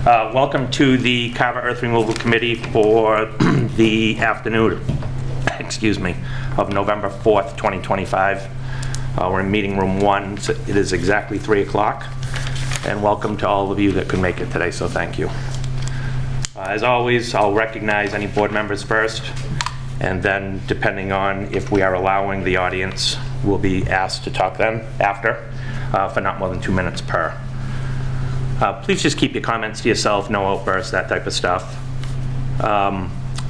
Welcome to the Carver Earth Removal Committee for the afternoon, excuse me, of November 4th, 2025. We're in meeting room 1. It is exactly 3 o'clock. And welcome to all of you that could make it today, so thank you. As always, I'll recognize any board members first, and then depending on if we are allowing the audience, we'll be asked to talk then after for not more than 2 minutes per. Please just keep your comments to yourself, no outbursts, that type of stuff.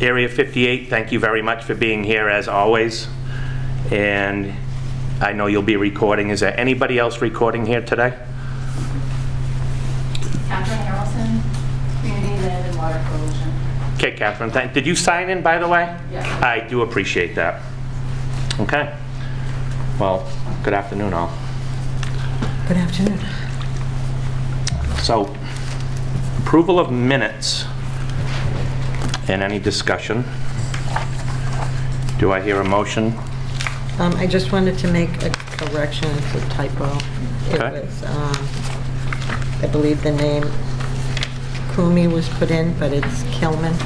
Area 58, thank you very much for being here as always. And I know you'll be recording. Is there anybody else recording here today? Catherine Harrelson, Community Land and Water Coalition. Okay, Catherine, did you sign in, by the way? Yes. I do appreciate that. Okay. Well, good afternoon, all. Good afternoon. So, approval of minutes and any discussion. Do I hear a motion? I just wanted to make a correction. It's a typo. Okay. It was, I believe the name Kumi was put in, but it's Kilman.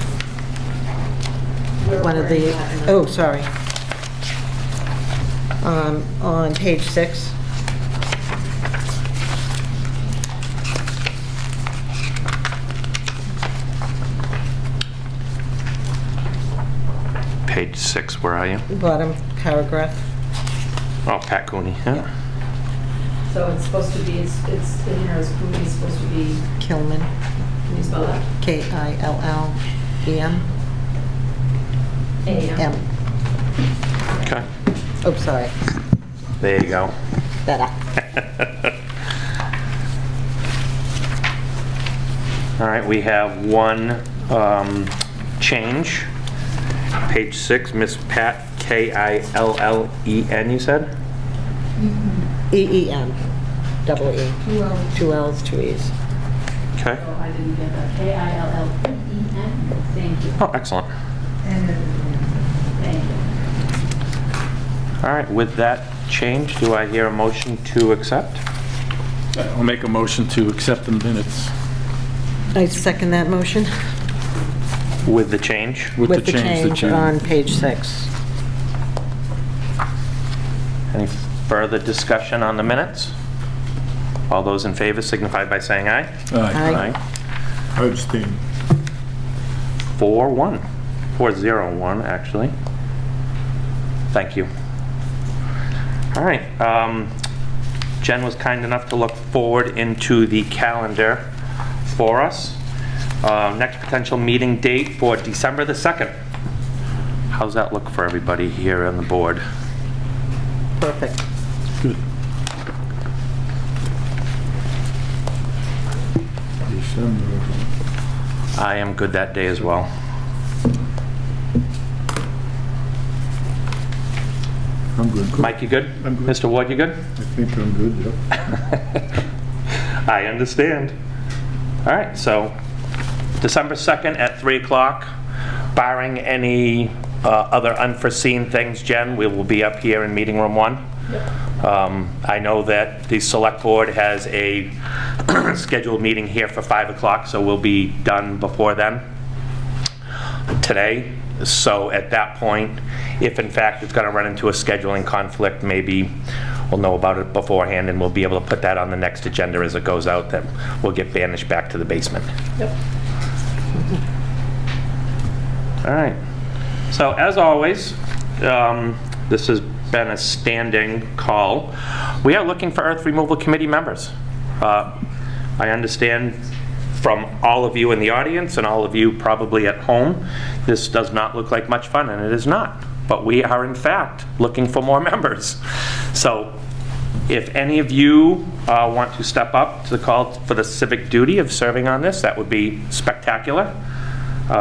One of the, oh, sorry. On page 6. Page 6, where are you? Bottom paragraph. Oh, Pat Cooney, yeah. So it's supposed to be, it's in here as Kumi, it's supposed to be, Kilman. can you spell that? K-I-L-L-E-M. A-M. M. Okay, Oh, sorry. there you go. Better. All right, we have one change. Page 6, Miss Pat, K-I-L-L-E-N, you said? E-E-M. Double E. 2 L's. 2 L's, 2 E's. Okay. Oh, I didn't get that. K-I-L-L-E-N. Thank you. Oh, excellent. Thank you. All right, with that change, do I hear a motion to accept? I'll make a motion to accept the minutes. I second that motion. With the change? With the change on page 6. Any further discussion on the minutes? All those in favor signify by saying aye. Aye. I abstain. 4-1. 4-0-1, actually. Thank you. All right. Jen was kind enough to look forward into the calendar for us. Next potential meeting date for December the 2nd. How's that look for everybody here on the board? Perfect. Good. December. I am good that day as well. I'm good. Mike, you good? I'm good. Mr. Ward, you good? I think I'm good, yep. I understand. All right, so December 2nd at 3 o'clock, barring any other unforeseen things, Jen, we will be up here in meeting room 1. Yep. I know that the select board has a scheduled meeting here for 5 o'clock, so we'll be done before then today. So at that point, if in fact it's going to run into a scheduling conflict, maybe we'll know about it beforehand and we'll be able to put that on the next agenda as it goes out, that we'll get banished back to the basement. Yep. All right. So as always, this has been a standing call. We are looking for Earth Removal Committee members. I understand from all of you in the audience and all of you probably at home, this does not look like much fun, and it is not. But we are in fact looking for more members. So if any of you want to step up to the call for the civic duty of serving on this, that would be spectacular.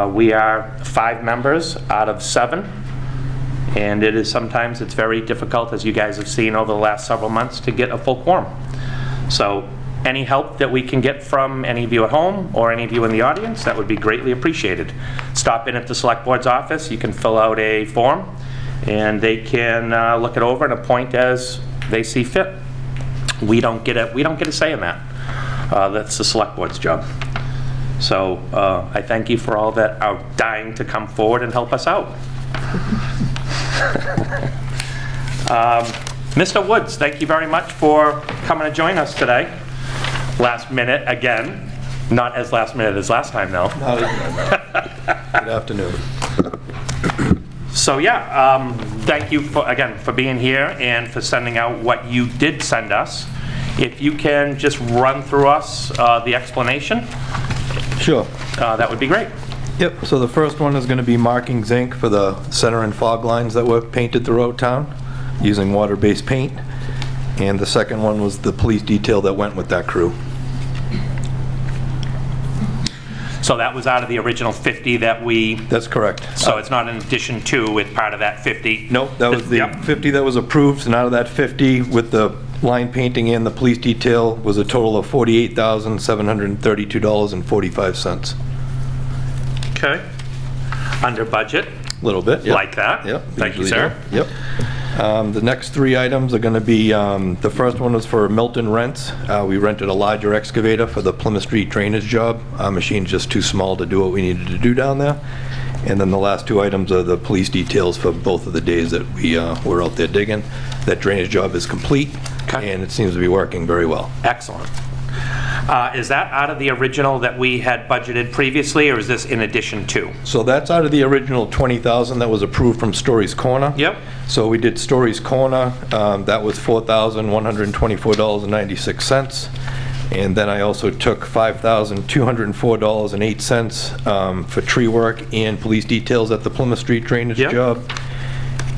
We are 5 members out of 7, and it is sometimes it's very difficult, as you guys have seen over the last several months, to get a full quorum. So any help that we can get from any of you at home or any of you in the audience, that would be greatly appreciated. Stop in at the select board's office. You can fill out a form and they can look it over and appoint as they see fit. We don't get a say in that. That's the select board's job. So I thank you for all that are dying to come forward and help us out. Mr. Woods, thank you very much for coming to join us today. Last minute again. Not as last minute as last time, though. Good afternoon. So yeah, thank you for being here and for sending out what you did send us. If you can just run through us the explanation, Sure. that would be great. Yep, so the first one is going to be marking zinc for the center and fog lines that were painted throughout town using water-based paint. And the second one was the police detail that went with that crew. So that was out of the original 50 that we, That's correct. so it's not in addition to, it's part of that 50? Nope, that was the Yep. 50 that was approved, and out of that 50, with the line painting and the police detail, was a total of $48,732.45. Okay. Under budget? Little bit, yep. Like that? Yep. Thank you, usually sir. do. Yep. The next three items are going to be, the first one was for Milton Rents. We rented a larger excavator for the Plymouth Street drainage job. Our machine's just too small to do what we needed to do down there. And then the last two items are the police details for both of the days that we were out there digging. That drainage job is complete, Okay. and it seems to be working very well. Excellent. Is that out of the original that we had budgeted previously, or is this in addition to? So that's out of the original $20,000 that was approved from Story's Corner. Yep. So we did Story's Corner, that was $4,124.96. And then I also took $5,204.08 for tree work and police details at the Plymouth Street drainage Yep. job.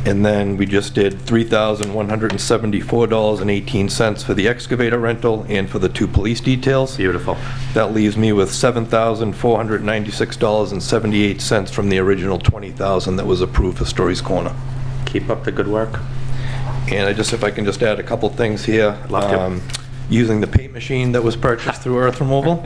And then we just did $3,174.18 for the excavator rental and for the two police details. Beautiful. That leaves me with $7,496.78 from the original $20,000 that was approved for Story's Corner. Keep up the good work. And if I can just add a couple things here. Love to. Using the paint machine that was purchased through Earth Removal,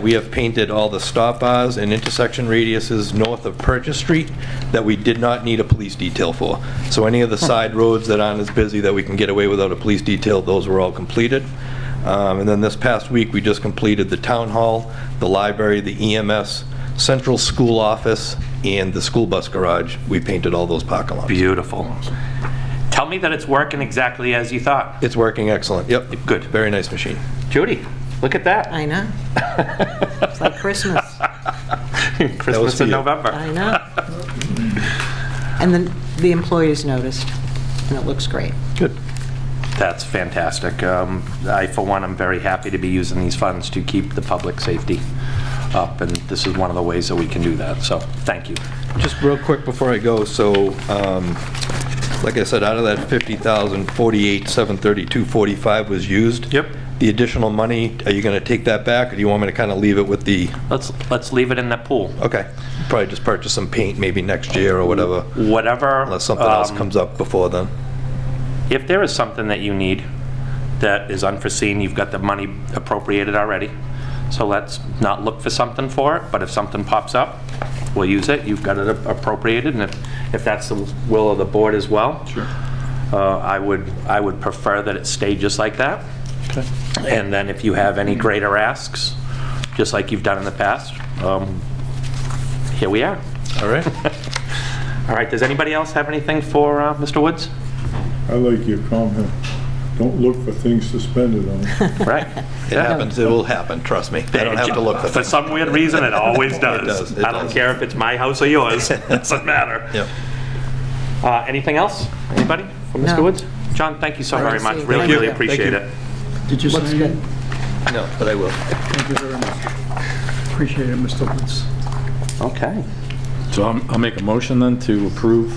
we have painted all the stop bars and intersection radiuses north of Purchase Street that we did not need a police detail for. So any of the side roads that aren't as busy that we can get away without a police detail, those were all completed. And then this past week, we just completed the town hall, the library, the EMS, central school office, and the school bus garage. We painted all those parking lots. Beautiful. Tell me that it's working exactly as you thought. It's working excellent. Yep. Good. Very nice machine. Judy, look at that. I know. It's like Christmas. Christmas for in you. November. I know. And then the employees noticed, and it looks great. Good. That's fantastic. I, for one, am very happy to be using these funds to keep the public safety up, and this is one of the ways that we can do that, so thank you. Just real quick before I go, so, like I said, out of that $50,000, $48,732.45 was used. Yep. The additional money, are you gonna take that back, or do you want me to kind of leave it with the, Let's leave it in the pool. okay, probably just purchase some paint maybe next year or whatever, Whatever. unless something else comes up before then. If there is something that you need that is unforeseen, you've got the money appropriated already. So let's not look for something for it, but if something pops up, we'll use it. You've got it appropriated, and if that's the will of the board as well, Sure. I would prefer that it stay just like that. Okay. And then if you have any greater asks, just like you've done in the past, here we are. All right? All right, does anybody else have anything for Mr. Woods? I like your comment. Don't look for things to spend it on. Right? It happens, it will happen, trust me. I don't have to look for For things. some weird reason, it always does. does, it I don't does. care if it's my house or yours. Doesn't matter. Yep. Anything else? Anybody from Mr. No. Woods? John, thank you so I very see. much. Thank Really, you. really Thank appreciate you. it. Did you Looks sign good. it? No, but I will. Thank you very much. Appreciate it, Mr. Woods. Okay. So I'll make a motion then to approve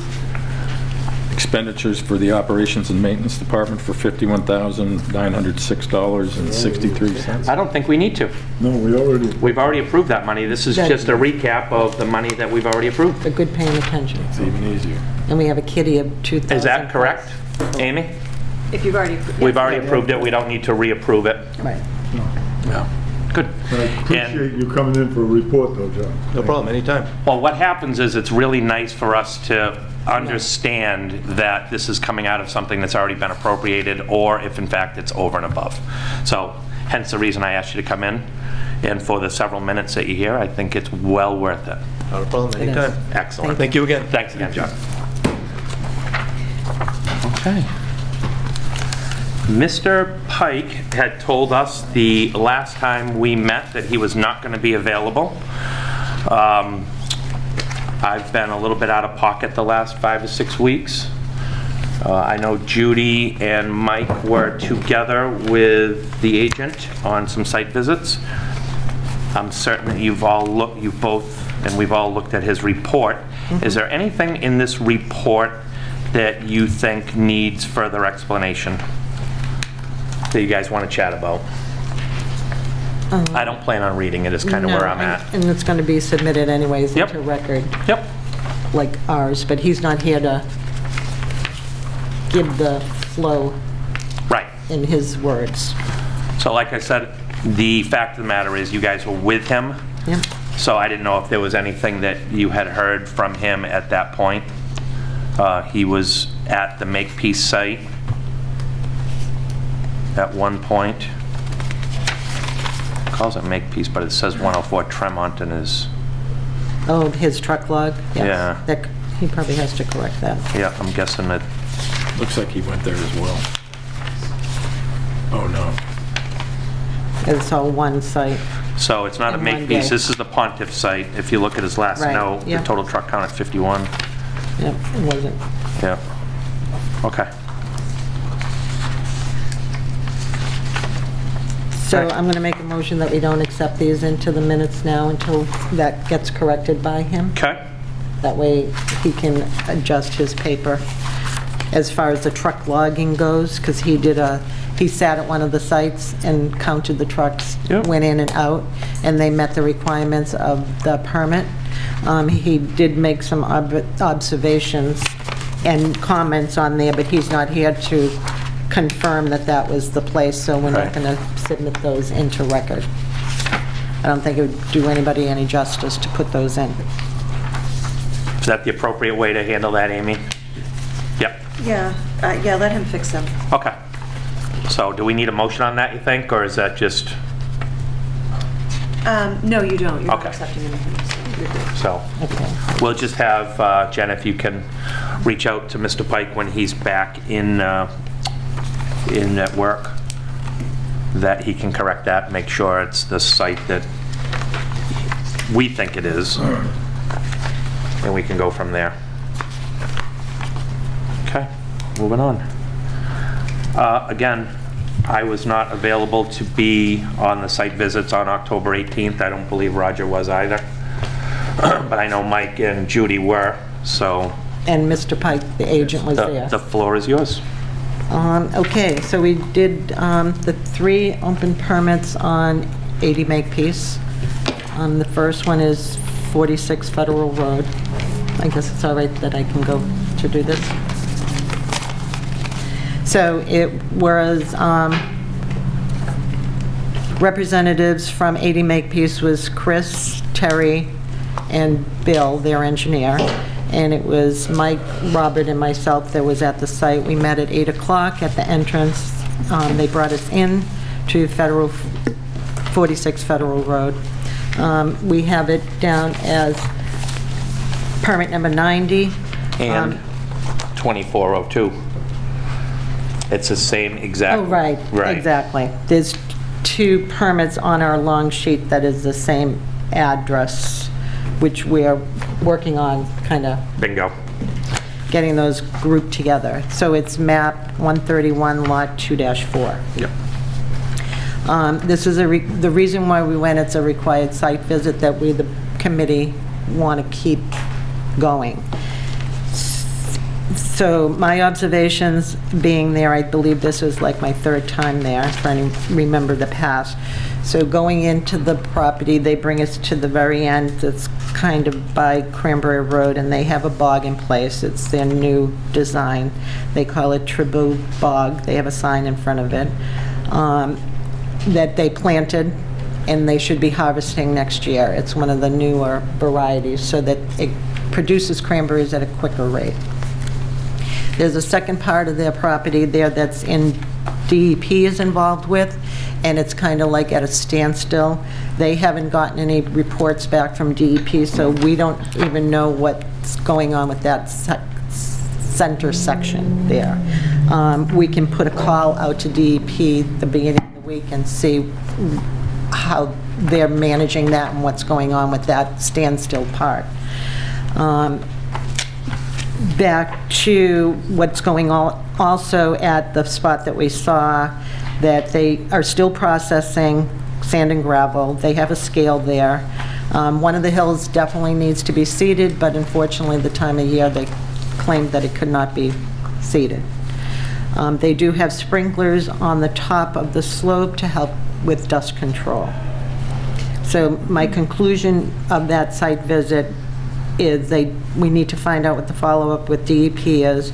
expenditures for the Operations and Maintenance Department for $51,906.63. I don't think we need to. No, We've already approved that money. This is Good. just a recap of the money that we've already approved. They're good paying attention. It's even easier. And we have a kitty of 2,000. Is that correct, Amy? If you've already. We've already approved it. We don't need to reapprove it. Right. No. Good. I appreciate you coming in for a report though, John. No problem, anytime. Well, what happens is it's really nice for us to understand that this is coming out of something that's already been appropriated, or if in fact it's over and above. So hence the reason I asked you to come in. And for the several minutes that you're here, I think it's well worth it. Not a problem, It is. anytime. Excellent. Thank you again. Thanks again, John. Okay. Mr. Pike had told us the last time we met that he was not going to be available. I've been a little bit out of pocket the last 5 or 6 weeks. I know Judy and Mike were together with the agent on some site visits. I'm certain that you've both, and we've all looked at his report. Is there anything in this report that you think needs further explanation that you guys want to chat about? I don't plan on reading it, is kind of No, where I'm at. And it's going to be submitted anyways Yep. into record, Yep. like ours, but he's not here to give the flow Right. in his words. So like I said, the fact of the matter is you guys were with him. Yep. So I didn't know if there was anything that you had heard from him at that point. He was at the Makepeace site at one point. Calls it Makepeace, but it says 104 Tremont in his, Oh, his truck log? Yes. Yeah. That, he probably has to correct that. yeah, I'm guessing that, Looks like he went there as well. Oh, no. It's all one site. so it's not a In one Makepeace, day. this is the Pontiff site. If you look at his last Right, note, the yeah. total truck count at 51. Yep, it wasn't. Yeah. Okay. So Okay. I'm going to make a motion that we don't accept these into the minutes now until that gets corrected by him. Okay. That way he can adjust his paper as far as the truck logging goes, because he sat at one of the sites and counted the trucks, Yep. went in and out, and they met the requirements of the permit. He did make some observations and comments on there, but he's not here to confirm that that was the place, so we're not Right. going to submit those into record. I don't think it would do anybody any justice to put those in. Is that the appropriate way to handle that, Amy? Yep. Yeah, let him fix them. Okay. So do we need a motion on that, you think, or is that just, No, you don't. You're not Okay. accepting anything. So you're good. so Okay. we'll just have, Jen, if you can reach out to Mr. Pike when he's back in at work, that he can correct that, make sure it's the site that we think it is, and we can go from there. Okay, moving on. Again, I was not available to be on the site visits on October 18th. I don't believe Roger was either. But I know Mike and Judy were, so And Mr. Pike, the agent, was there. the floor is yours. Okay, so we did the 3 open permits on 80 Makepeace. The first one is 46 Federal Road. I guess it's all right that I can go to do this. So it was representatives from 80 Makepeace was Chris, Terry, and Bill, their engineer. And it was Mike, Robert, and myself that was at the site. We met at 8 o'clock at the entrance. They brought us in to 46 Federal Road. We have it down as permit number 90. And 2402. It's the same exact. Oh, right, exactly. There's 2 permits on our long sheet that is the same address, which we're working on, kind of Bingo. getting those grouped together. So it's map 131, lot 2-4. Yep. This is the reason why we went, it's a required site visit that we, the committee, want to keep going. So my observations being there, I believe this was like my 3rd time there, trying to remember the past. So going into the property, they bring us to the very end. It's kind of by Cranberry Road, and they have a bog in place. It's their new design. They call it Tribou Bog. They have a sign in front of it that they planted, and they should be harvesting next year. It's one of the newer varieties, so that it produces cranberries at a quicker rate. There's a second part of their property there that's in DEP is involved with, and it's kind of like at a standstill. They haven't gotten any reports back from DEP, so we don't even know what's going on with that center section there. We can put a call out to DEP the beginning of the week and see how they're managing that and what's going on with that standstill part. Back to what's going on also at the spot that we saw, that they are still processing sand and gravel. They have a scale there. One of the hills definitely needs to be seeded, but unfortunately, the time of year, they claimed that it could not be seeded. They do have sprinklers on the top of the slope to help with dust control. So my conclusion of that site visit is we need to find out what the follow-up with DEP is.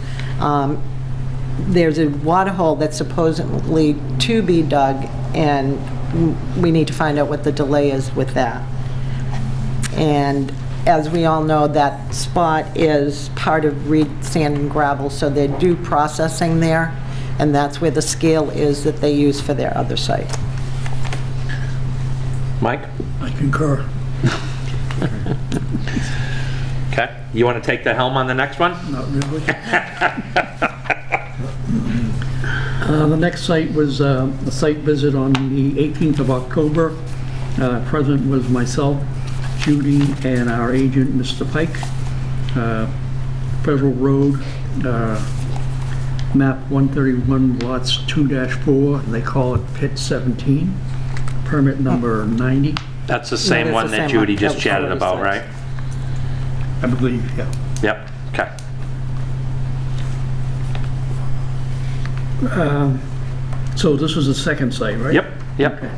There's a water hole that's supposedly to be dug, and we need to find out what the delay is with that. And as we all know, that spot is part of Reed Sand and Gravel, so they do processing there, and that's where the scale is that they use for their other site. Mike? I concur. Okay, you want to take the helm on the next one? Not really. The next site was a site visit on the 18th of October. Present was myself, Judy, and our agent, Mr. Pike. Federal Road, map 131, lots 2-4, they call it pit 17, permit number 90, That's the same that's one the that same Judy one. just That was chatted already about, said. right? I believe, yeah. Yep, okay. So this was the second site, right? Yep, yep. Okay.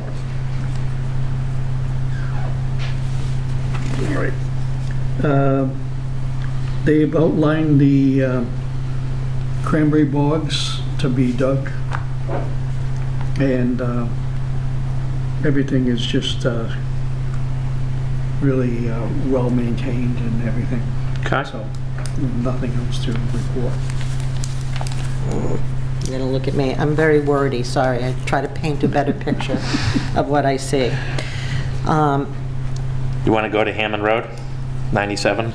All right. They've outlined the cranberry bogs to be dug, and everything is just really well maintained and everything. Okay. So nothing else to report. You're gonna look at me. I'm very wordy, sorry. I try to paint a better picture of what I see. You want to go to Hammond Road, 97?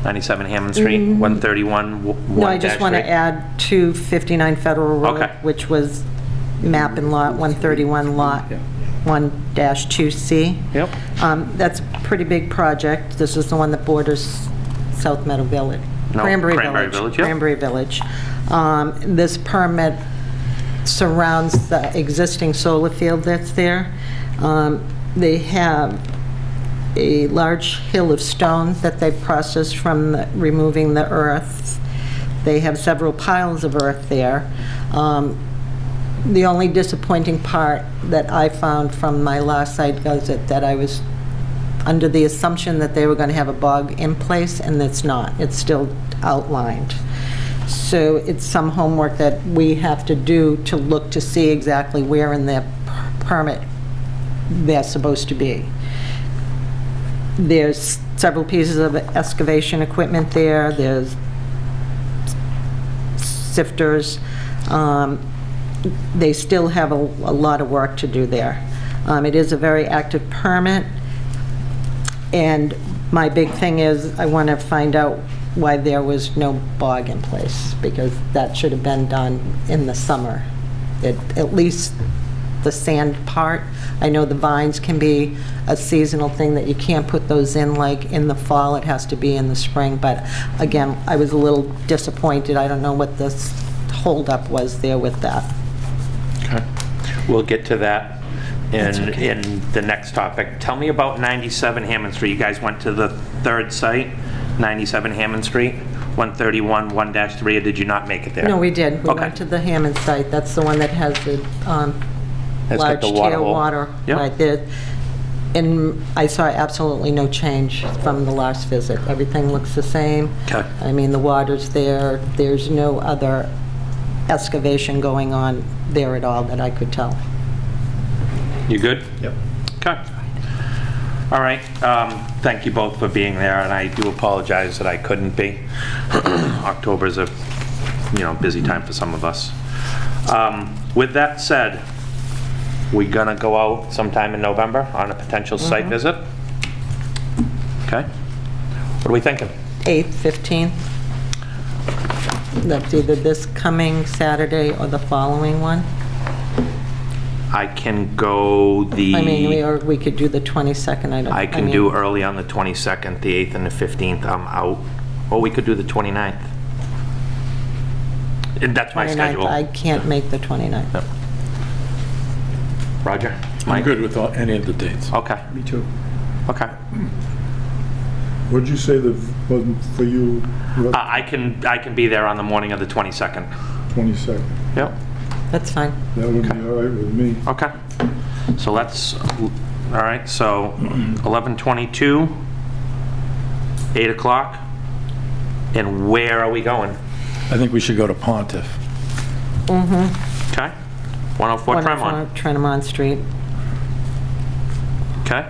97 Hammond Street, 131 No, I just want to add 259 Federal Road, Okay. which was map and lot 131, lot 1-2C. Yep. That's a pretty big project. This is the one that borders South Meadow Village. No, Cranberry Village, yep. Cranberry Village. This permit surrounds the existing solar field that's there. They have a large hill of stone that they've processed from removing the earth. They have several piles of earth there. The only disappointing part that I found from my last site visit, that I was under the assumption that they were going to have a bog in place, and it's not. It's still outlined. So it's some homework that we have to do to look to see exactly where in their permit they're supposed to be. There's several pieces of excavation equipment there. There's sifters. They still have a lot of work to do there. It is a very active permit, and my big thing is I want to find out why there was no bog in place, because that should have been done in the summer. At least the sand part. I know the vines can be a seasonal thing that you can't put those in like in the fall. It has to be in the spring. But again, I was a little disappointed. I don't know what this holdup was there with that. Okay. We'll get to that That's okay. in the next topic. Tell me about 97 Hammond Street. You guys went to the third site, 97 Hammond Street, 131 1-3, or did you not make it there? No, we did. We Okay. went to the Hammond site. That's the one that has the It's got large the water hole. tailwater Yep. right there. And I saw absolutely no change from the last visit. Everything looks the same. Okay. I mean, the water's there. There's no other excavation going on there at all that I could tell. You good? Yep. Okay. All right. Thank you both for being there, and I do apologize that I couldn't be. October's a busy time for some of us. With that said, We gonna go out sometime in November on a potential site visit? Okay. What are we thinking? 8th, 15th. That's either this coming Saturday or the following one. I can go the... I mean, or we could do the 22nd. I can do early on the 22nd, the 8th and the 15th, I'm out. Or we could do the 29th. And that's my 29th. schedule. I can't make the 29th. Yep. Roger? I'm Mike? good with any of the dates. Okay, Me too. okay. What'd you say that wasn't for you, I can be there on the morning of the 22nd. 22nd? Yep, That's fine. That would be all right with me. okay. So let's, all right, so 11:22, 8 o'clock, and where are we going? I think we should go to Pontiff. Okay, 104 Tremont. Tremont Street. Okay,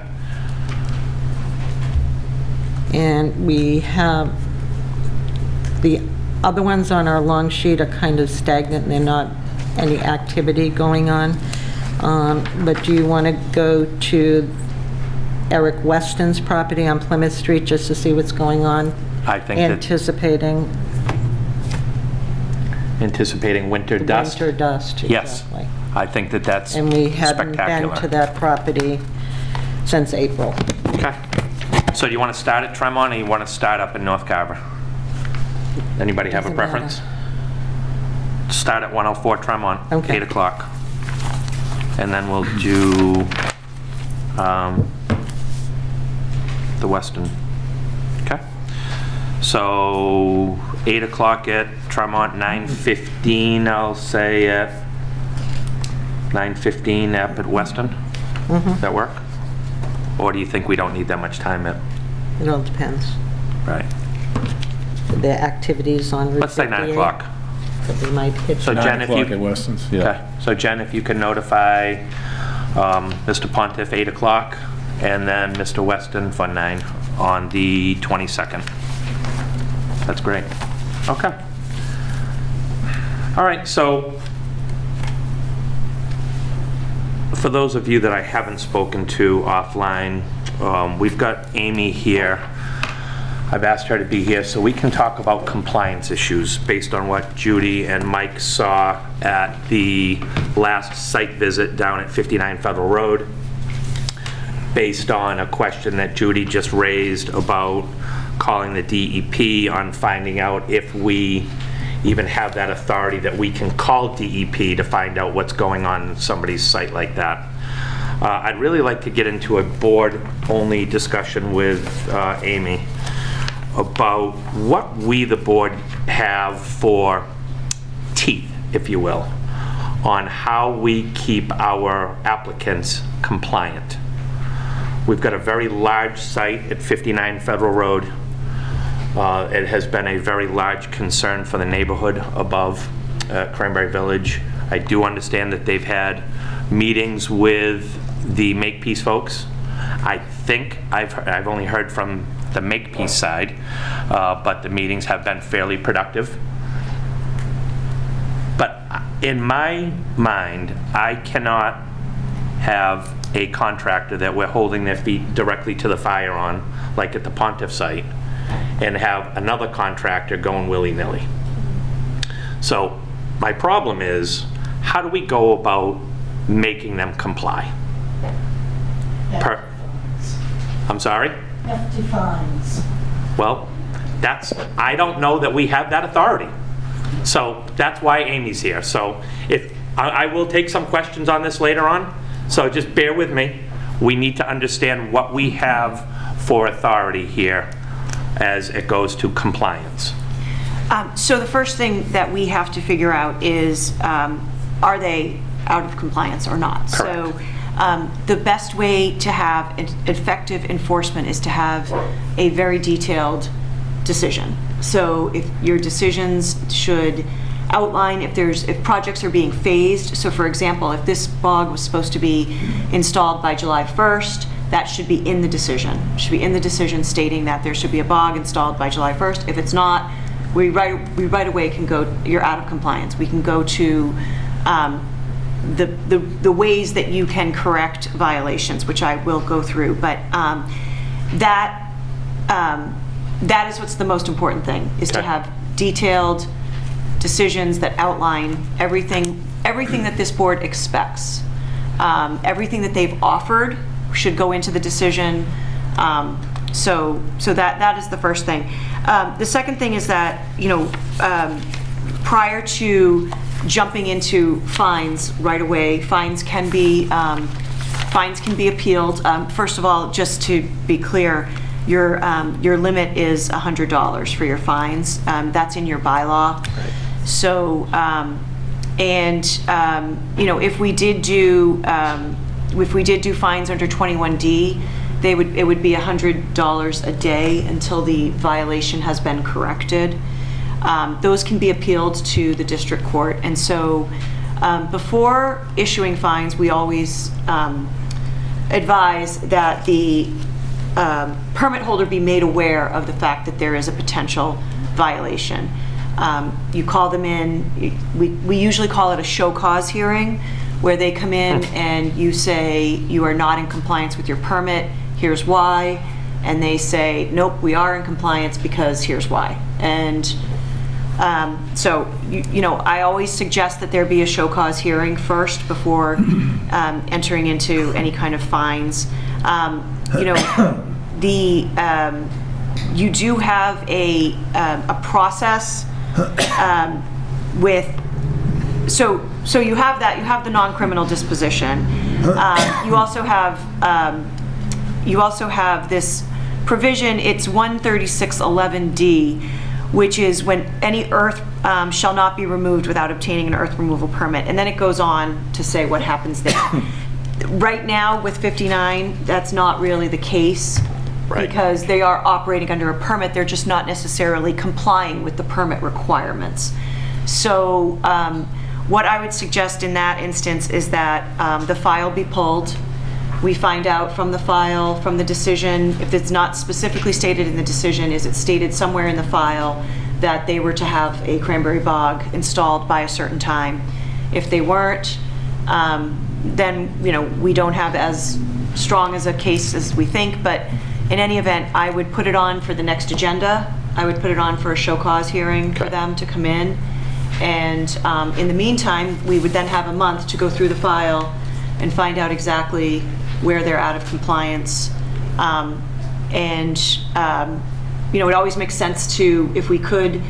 And we have, the other ones on our long sheet are kind of stagnant, and they're not any activity going on. But do you want to go to Eric Weston's property on Plymouth Street just to see what's going on? I think that anticipating winter dust. Winter dust, Yes, exactly. I think that that's And we haven't been to spectacular. that property since April. Okay, so do you want to start at Tremont or you want to start up in North Carver? Anybody have a Doesn't preference? Start at 104 Tremont, Okay. 8 o'clock. And then we'll do the Weston. Okay? So 8 o'clock at Tremont, 9:15, I'll say at 9:15 up at Weston. Does that work? Or do you think we don't need that much time at? It all depends. Right. The activities on Route Let's say 9 58 o'clock. that we might hit. So 9 Jen, if o'clock you... at Weston's, Okay, yeah. so Jen, if you can notify Mr. Pontiff 8 o'clock, and then Mr. Weston for 9 on the 22nd. That's great. Okay. All right, so for those of you that I haven't spoken to offline, we've got Amy here. I've asked her to be here so we can talk about compliance issues based on what Judy and Mike saw at the last site visit down at 59 Federal Road, based on a question that Judy just raised about calling the DEP on finding out if we even have that authority that we can call DEP to find out what's going on in somebody's site like that. I'd really like to get into a board-only discussion with Amy about what we, the board, have for teeth, if you will, on how we keep our applicants compliant. We've got a very large site at 59 Federal Road. It has been a very large concern for the neighborhood above Cranberry Village. I do understand that they've had meetings with the Makepeace folks. I think I've only heard from the Makepeace side, but the meetings have been fairly productive. But in my mind, I cannot have a contractor that we're holding their feet directly to the fire on, like at the Pontiff site, and have another contractor going willy-nilly. So my problem is, how do we go about making them comply? I'm sorry? Hefty fines. Well, I don't know that we have that authority. So that's why Amy's here. So if, I will take some questions on this later on, so just bear with me. We need to understand what we have for authority here as it goes to compliance. So the first thing that we have to figure out is, are they out of compliance or not? Correct. So the best way to have effective enforcement is to have a very detailed decision. So if your decisions should outline if projects are being phased. So for example, if this bog was supposed to be installed by July 1st, that should be in the decision. It should be in the decision stating that there should be a bog installed by July 1st. If it's not, we right away can go, you're out of compliance. We can go to the ways that you can correct violations, which I will go through. But that is what's the most important thing, is to Okay. have detailed decisions that outline everything that this board expects. Everything that they've offered should go into the decision. So that is the first thing. The second thing is that, prior to jumping into fines right away, fines can be appealed. First of all, just to be clear, your limit is $100 for your fines. That's in your bylaw. Right. So, if we did do fines under 21D, it would be $100 a day until the violation has been corrected. Those can be appealed to the district court. And so before issuing fines, we always advise that the permit holder be made aware of the fact that there is a potential violation. You call them in, we usually call it a show cause hearing, where they come in and you say you are not in compliance with your permit, here's why, and they say, nope, we are in compliance because here's why. And so, I always suggest that there be a show cause hearing first before entering into any kind of fines. You do have a process with, so you have that, you have the non-criminal disposition. You also have this provision, it's 13611D, which is when any earth shall not be removed without obtaining an earth removal permit. And then it goes on to say what happens there. Right now with 59, that's not really the case. Right. Because they are operating under a permit, they're just not necessarily complying with the permit requirements. So what I would suggest in that instance is that the file be pulled. We find out from the file, from the decision, if it's not specifically stated in the decision, is it stated somewhere in the file that they were to have a cranberry bog installed by a certain time. If they weren't, then we don't have as strong as a case as we think, but in any event, I would put it on for the next agenda. I would put it on for a show cause hearing for them to come in. And in the meantime, we would then have a month to go through the file and find out exactly where they're out of compliance. It always makes sense to, if we could,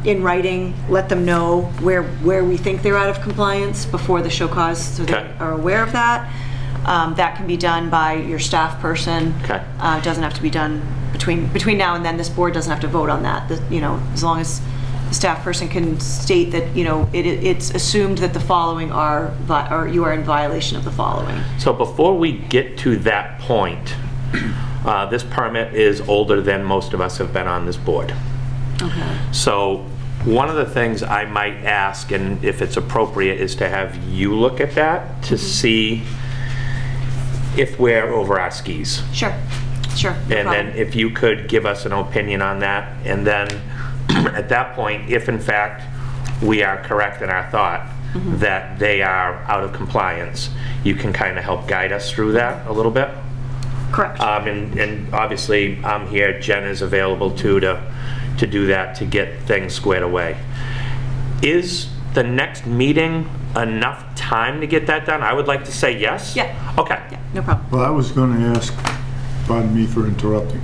in writing, let them know where we think they're out of compliance before the show cause, so they are aware of that. That can be done by your staff person. Okay. It doesn't have to be done between now and then. This board doesn't have to vote on that. As long as the staff person can state that, it's assumed that the following or you are in violation of the following. So before we get to that point, this permit is older than most of us have been on this board. Okay. So one of the things I might ask, and if it's appropriate, is to have you look at that to see if we're over our skis. Sure. No And problem. then if you could give us an opinion on that, and then at that point, if in fact we are correct in our thought that they are out of compliance, you can kind of help guide us through that a little bit. Correct. And obviously, I'm here, Jen is available too to do that, to get things squared away. Is the next meeting enough time to get that done? I would like to say yes. Yeah. Okay. Yeah, no problem. Well, I was going to ask, pardon me for interrupting.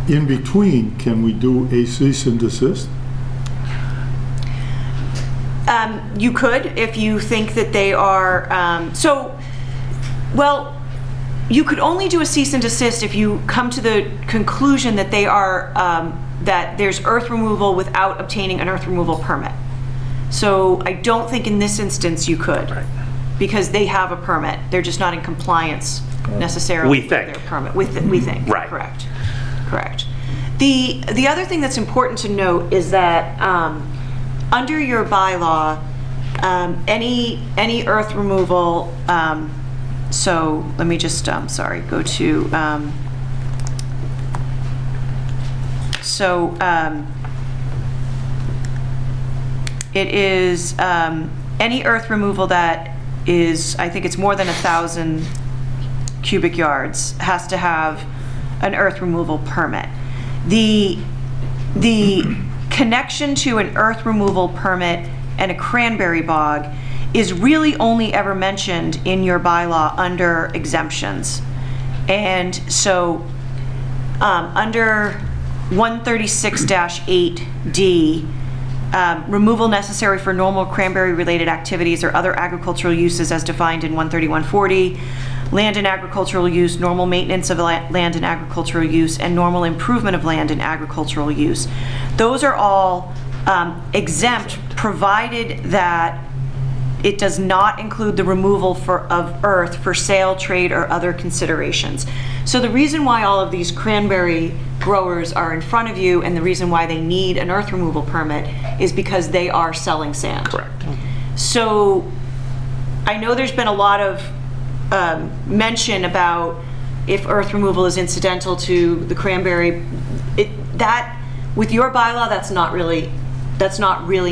In between, can we do a cease and desist? You could, if you think that they are, you could only do a cease and desist if you come to the conclusion that they are, that there's earth removal without obtaining an earth removal permit. So I don't think in this instance you could. Right. Because they have a permit. They're just not in compliance necessarily We with think. their permit. We think. Right. Correct. The other thing that's important to note is that under your bylaw, any earth removal, so let me just, go to, it is any earth removal that is, I think it's more than 1,000 cubic yards, has to have an earth removal permit. The connection to an earth removal permit and a cranberry bog is really only ever mentioned in your bylaw under exemptions. And so under 136-8D, removal necessary for normal cranberry-related activities or other agricultural uses as defined in 13140, land and agricultural use, normal maintenance of land and agricultural use, and normal improvement of land and agricultural use. Those are all exempt, provided that it does not include the removal of earth for sale, trade, or other considerations. So the reason why all of these cranberry growers are in front of you and the reason why they need an earth removal permit is because they are selling sand. Correct. So I know there's been a lot of mention about if earth removal is incidental to the cranberry. With your bylaw, that's not really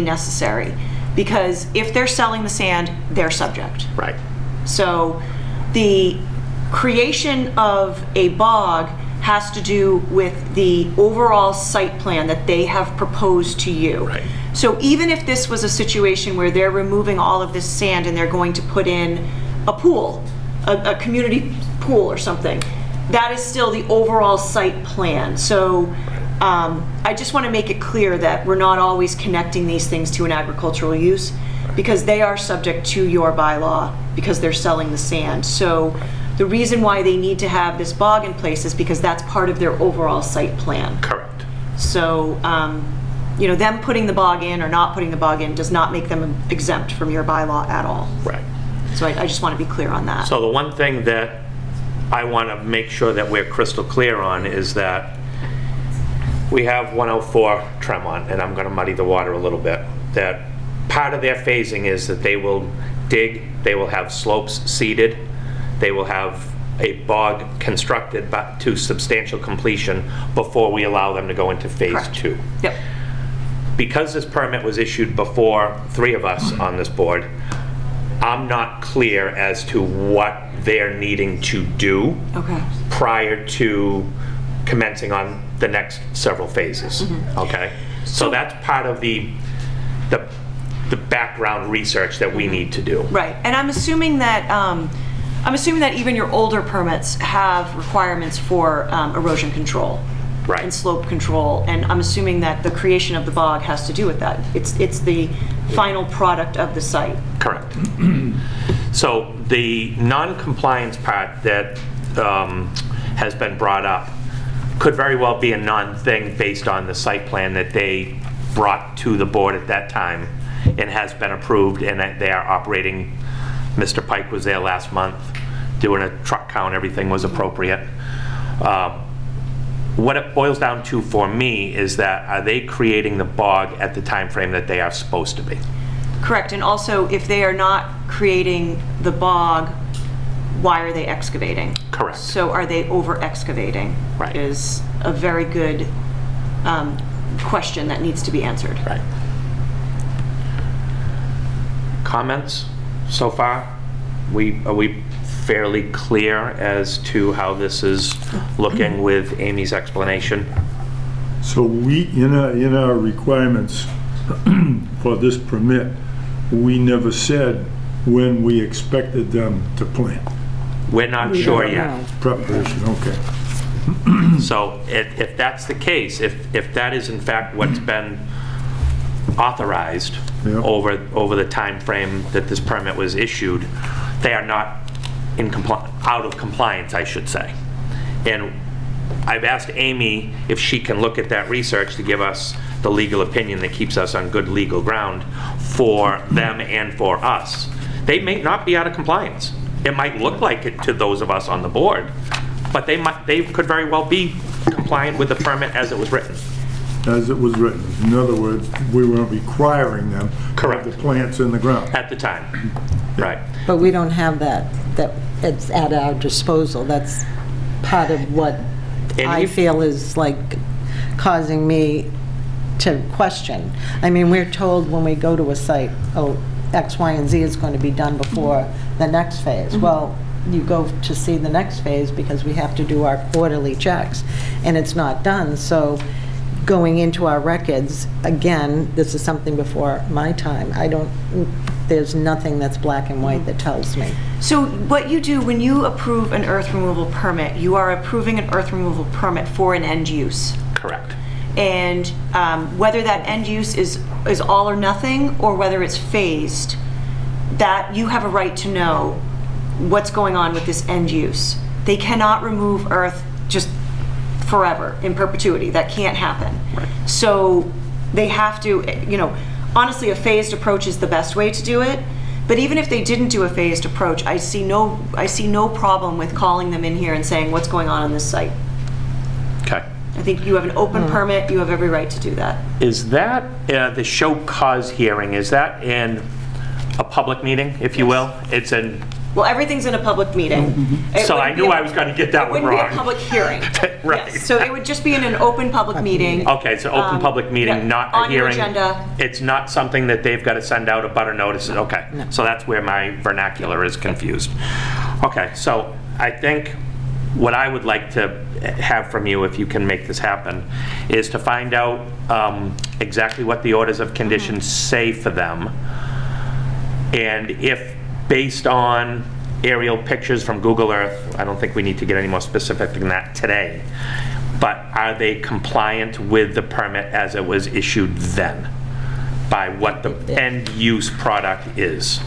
necessary, because if they're selling the sand, they're subject. Right. So the creation of a bog has to do with the overall site plan that they have proposed to you. Right. So even if this was a situation where they're removing all of this sand and they're going to put in a pool, a community pool or something, that is still the overall site plan. So I just want to make it clear that we're not always connecting these things to an agricultural use, because they are subject to your bylaw because they're selling the sand. So the reason why they need to have this bog in place is because that's part of their overall site plan. Correct. So, them putting the bog in or not putting the bog in does not make them exempt from your bylaw at all. Right. So I just want to be clear on that. So the one thing that I want to make sure that we're crystal clear on is that we have 104 Tremont, and I'm going to muddy the water a little bit, that part of their phasing is that they will dig, they will have slopes seeded, they will have a bog constructed to substantial completion before we allow them to go into phase Correct. 2. Yep. Because this permit was issued before 3 of us on this board, I'm not clear as to what they're needing to do Okay. prior to commencing on the next several phases. Okay? So that's part of the background research that we need to do. Right, and I'm assuming that even your older permits have requirements for erosion control. Right. And slope control, and I'm assuming that the creation of the bog has to do with that. It's the final product of the site. Correct. So the non-compliance part that has been brought up could very well be a non-thing based on the site plan that they brought to the board at that time and has been approved, and that they are operating. Mr. Pike was there last month doing a truck count, everything was appropriate. What it boils down to for me is that, are they creating the bog at the time frame that they are supposed to be? Correct, and also if they are not creating the bog, why are they excavating? Correct. So are they over excavating? Right. Is a very good question that needs to be answered. Right. Comments so far? Are we fairly clear as to how this is looking with Amy's explanation? So we, in our requirements for this permit, we never said when we expected them to plant. We're not sure yet. Preparation, okay. So if that's the case, if that is in fact what's been authorized Yep. over the time frame that this permit was issued, they are not out of compliance, I should say. And I've asked Amy if she can look at that research to give us the legal opinion that keeps us on good legal ground for them and for us. They may not be out of compliance. It might look like it to those of us on the board, but they could very well be compliant with the permit as it was written. As it was written. In other words, we weren't requiring them to have the plants in the ground. At the time, right. But we don't have that it's at our disposal. That's part of what I feel is like causing me to question. I mean, we're told when we go to a site, oh, X, Y, and Z is going to be done before the next phase. Well, you go to see the next phase because we have to do our quarterly checks, and it's not done. So going into our records, again, this is something before my time. There's nothing that's black and white that tells me. So what you do when you approve an earth removal permit, you are approving an earth removal permit for an end use. Correct. And whether that end use is all or nothing, or whether it's phased, that you have a right to know what's going on with this end use. They cannot remove earth just forever, in perpetuity. That can't happen. Right. So they have to, honestly, a phased approach is the best way to do it. But even if they didn't do a phased approach, I see no problem with calling them in here and saying, what's going on this site? Okay. I think you have an open permit, you have every right to do that. Is that, the show cause hearing, is that in a public meeting, if you will? It's in... Well, everything's in a public meeting. It So I wouldn't be knew a- I was going to get that It one wouldn't be wrong. a public hearing. Right. Yes, so it would just be in an open public meeting. Okay, so open public meeting, yeah, not a on your hearing. agenda. It's not something that they've got to send out a butter notices. Okay, so that's where my vernacular is confused. Okay, so I think what I would like to have from you, if you can make this happen, is to find out exactly what the orders of conditions say for them. And if, based on aerial pictures from Google Earth, I don't think we need to get any more specific than that today, but are they compliant with the permit as it was issued then by what the end use product is?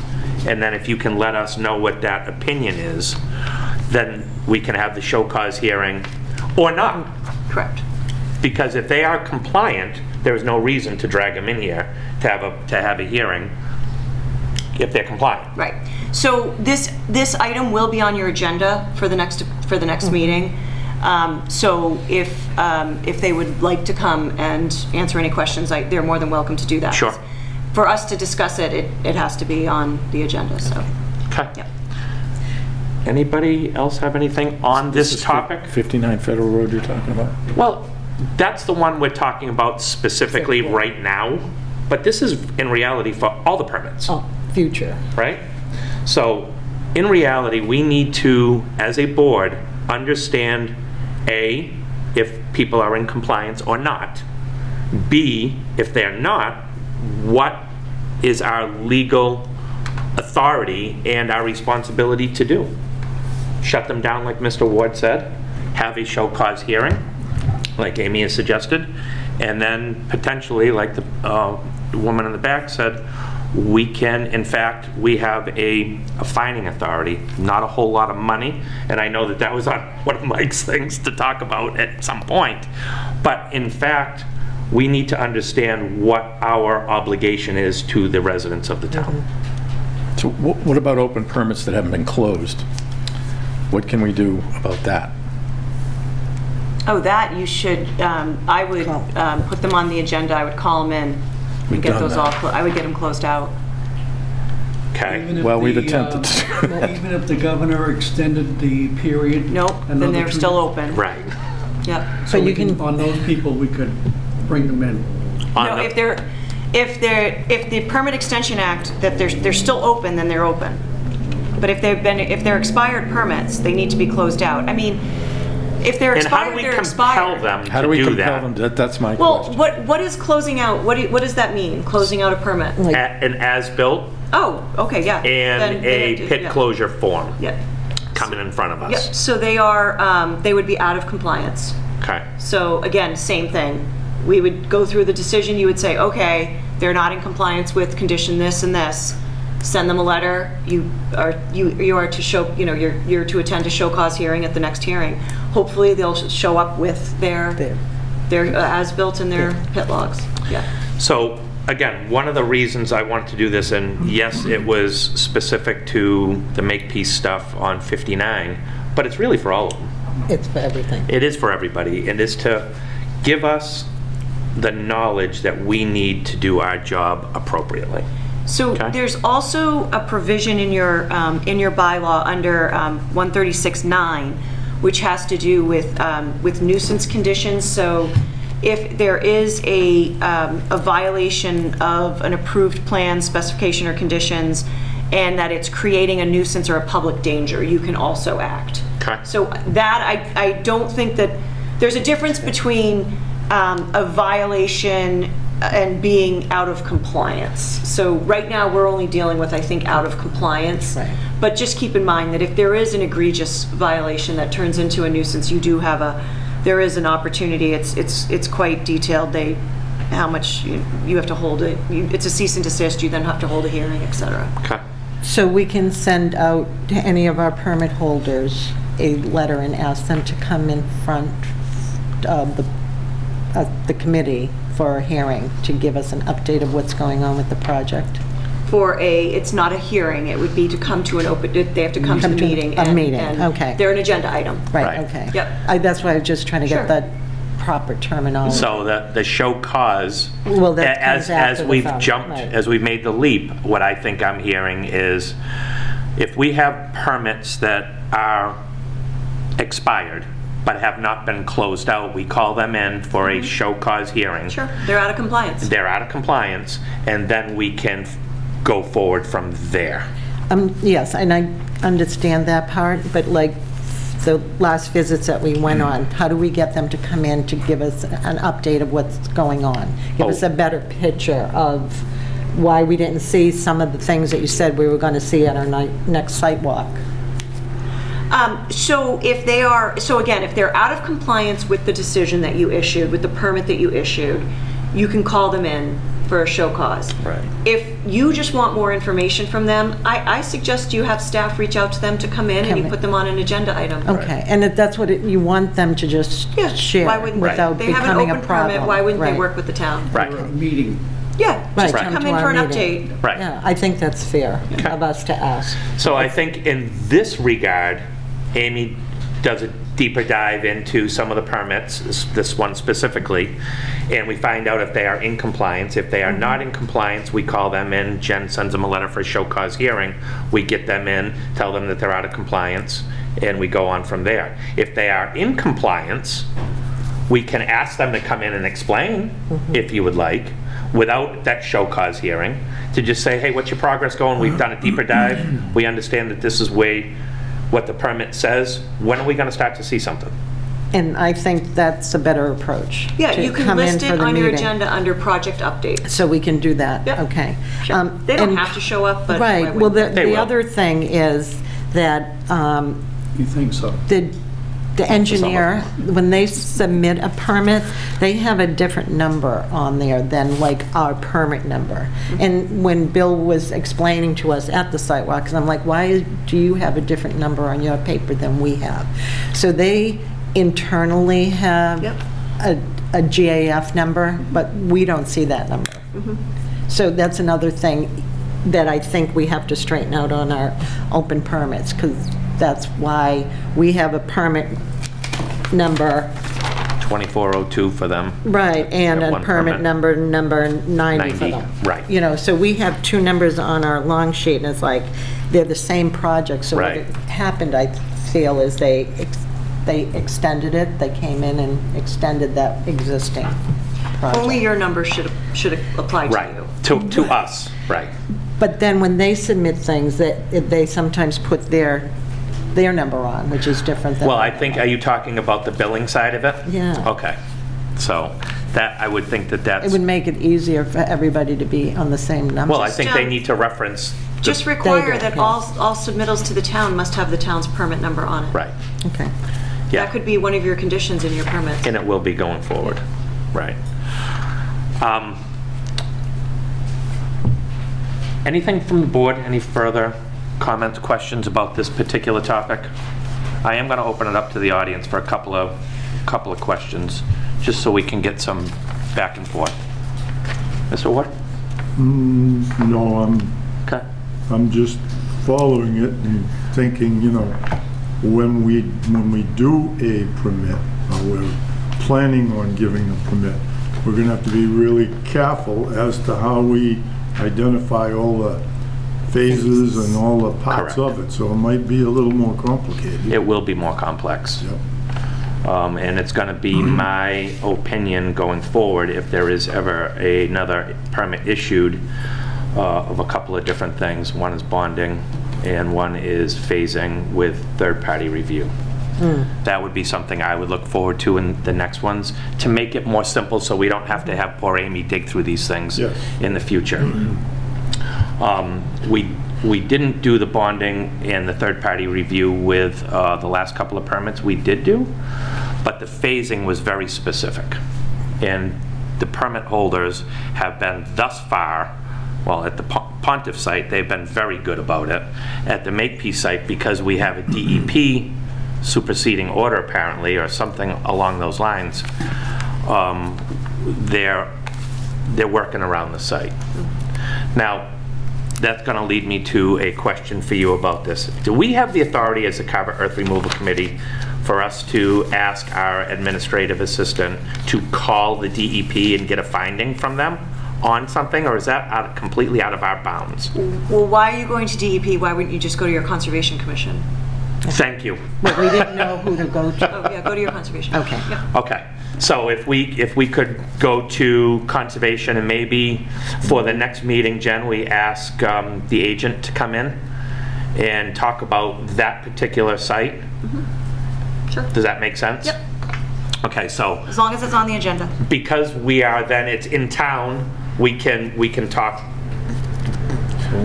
And then if you can let us know what that opinion is, then we can have the show cause hearing or not. Correct. Because if they are compliant, there is no reason to drag them in here to have a hearing if they're compliant. Right. So this item will be on your agenda for the next meeting. So if they would like to come and answer any questions, they're more than welcome to do that. Sure. For us to discuss it, it has to be on the agenda, so. Okay. Yeah. Anybody else have anything on this topic? 59 Federal Road you're talking about? Well, that's the one we're talking about specifically right now, but this is in reality for all the permits, Oh, future. right? So in reality, we need to, as a board, understand A, if people are in compliance or not. B, if they're not, what is our legal authority and our responsibility to do? Shut them down like Mr. Ward said, have a show cause hearing, like Amy has suggested, and then potentially, like the woman in the back said, we can, in fact, we have a fining authority, not a whole lot of money, and I know that that was on one of Mike's things to talk about at some point, but in fact, we need to understand what our obligation is to the residents of the town. So what about open permits that haven't been closed? What can we do about that? Oh, that you should, I would put them on the agenda, I would call them in We've and get done those that. all, I would get them closed out. Okay? Even if Well, we've the, attempted to do that. Even if the governor extended the period? Nope, then another they're 2 still open. Right. Yep. So But we you can- on those people, we could bring them in. On No, the- if the Permit Extension Act, that they're still open, then they're open. But if they're expired permits, they need to be closed out. I mean, if they're And how do expired, we they're compel expired. them How do to we do compel that? them? That's my Well, question. what is closing out? What does that mean, closing out a permit? Like, An as-built Oh, okay, yeah. Then and they a have to- pit yeah. closure form Yeah. coming in front of Yeah, us. so they would be out of compliance. Okay. So again, same thing. We would go through the decision, you would say, okay, they're not in compliance with condition this and this. Send them a letter. You are to show, you're to attend a show cause hearing at the next hearing. Hopefully they'll show up with their as-built and their pit logs. Yeah. So again, one of the reasons I wanted to do this, and yes, it was specific to the Makepeace stuff on 59, but it's really for all of them. it's for everything. It is for everybody, and is to give us the knowledge that we need to do our job appropriately. So Okay. there's also a provision in your bylaw under 136.9, which has to do with nuisance conditions. So if there is a violation of an approved plan, specification, or conditions, and that it's creating a nuisance or a public danger, you can also act. Okay. So that, I don't think that, there's a difference between a violation and being out of compliance. So right now, we're only dealing with, I think, out of compliance. Right. But just keep in mind that if there is an egregious violation that turns into a nuisance, you do have there is an opportunity. It's quite detailed. How much you have to hold it. It's a cease and desist. You then have to hold a hearing, et cetera. Okay. So we can send out to any of our permit holders a letter and ask them to come in front of the committee for a hearing to give us an update of what's going on with the project. It's not a hearing, it would be to come to they have to come to the meeting. A meeting, and okay. They're an agenda item. Right, Right. okay. Yep. That's why I was just trying to Sure. get the proper terminology. So the show cause, Well, that as comes after the we've fact, jumped, right. as we've made the leap, what I think I'm hearing is, if we have permits that are expired but have not been closed out, we call them in for a show cause hearing. Sure, they're out of compliance. They're out of compliance, and then we can go forward from there. Yes, and I understand that part, but like the last visits that we went on, how do we get them to come in to give us an update of what's going on? Give us a better picture of why we didn't see some of the things that you said we were going to see at our next site walk. So if they're out of compliance with the decision that you issued, with the permit that you issued, you can call them in for a show cause. Right. If you just want more information from them, I suggest you have staff reach out to them to come in and you put them on an agenda item. Okay, and if that's what you want them to just share Why wouldn't without they have an becoming a open problem. permit? Why wouldn't they Right. work with the town? Right. Or a meeting. Yeah, Right, just to come in to for our an meeting. update. Right. Yeah, I think that's fair of us to ask. So I think in this regard, Amy does a deeper dive into some of the permits, this one specifically, and we find out if they are in compliance. If they are not in compliance, we call them in. Jen sends them a letter for a show cause hearing. We get them in, tell them that they're out of compliance, and we go on from there. If they are in compliance, we can ask them to come in and explain, if you would like, without that show cause hearing, to just say, hey, what's your progress going? We've done a deeper dive. We understand that this is what the permit says. When are we going to start to see something? And I think that's a better approach. Yeah, to you can come in list for it the on your meeting. agenda under project update. So we can do that, Yep. okay. Sure. They don't and- have to show up, but why Right, well, wouldn't They the will. other thing is that You think so? the engineer, when they submit a permit, they have a different number on there than like our permit number. And when Bill was explaining to us at the site walk, 'cause I'm like, why do you have a different number on your paper than we have? So they internally have Yep. a GAF number, but we don't see that number. So that's another thing that I think we have to straighten out on our open permits, because that's why we have a permit number, 2402 for them. right, and Have a one permit number 90 for 90, them. right. You know, so we have two numbers on our long sheet, and it's like, they're the same project. So what Right. happened, I feel, is they extended it, they came in and extended that existing project. Only your number should apply to Right, you. to us, right. But then when they submit things, that they sometimes put their number on, which is different than. Well, I think, are you talking about the billing side of it? Yeah. Okay. So that, I would think that It that's, would make it easier for everybody to be on the same number. well, I think they Just, need to reference. the- Just require do, that yeah. all submittals to the town must have the town's permit number on it. Right, Okay. yeah. That could be one of your conditions in your permit. And it will be going forward, right. Anything from the board, any further comments, questions about this particular topic? I am going to open it up to the audience for a couple of questions, just so we can get some back and forth. Mr. Ward? No, Okay. I'm just following it and thinking, when we do a permit, or we're planning on giving a permit, we're gonna have to be really careful as to how we identify all the phases and all the parts Correct. of it, so it might be a little more complicated. It will be more complex. Yep. And it's going to be my opinion going forward, if there is ever another permit issued, of a couple of different things. One is bonding, and one is phasing with third-party review. That would be something I would look forward to in the next ones, to make it more simple so we don't have to have poor Amy dig through these things Yes. in the future. We didn't do the bonding and the third-party review with the last couple of permits. We did do, but the phasing was very specific. And the permit holders have been thus far, well, at the Pontiff site, they've been very good about it. At the Makepeace site, because we have a DEP superseding order apparently, or something along those lines, they're working around the site. Now, that's going to lead me to a question for you about this. Do we have the authority as the Carver Earth Removal Committee for us to ask our administrative assistant to call the DEP and get a finding from them on something, or is that completely out of our bounds? Well, why are you going to DEP? Why wouldn't you just go to your Conservation Commission? Thank you. But we didn't know who to go to. Oh, yeah, go to your Conservation. Okay. Yep. Okay, so if we could go to Conservation, and maybe for the next meeting, Jen, we ask the agent to come in and talk about that particular site? Sure. Does that make sense? Yep. Okay, so As long as it's on the agenda. because we are then, it's in town, we can talk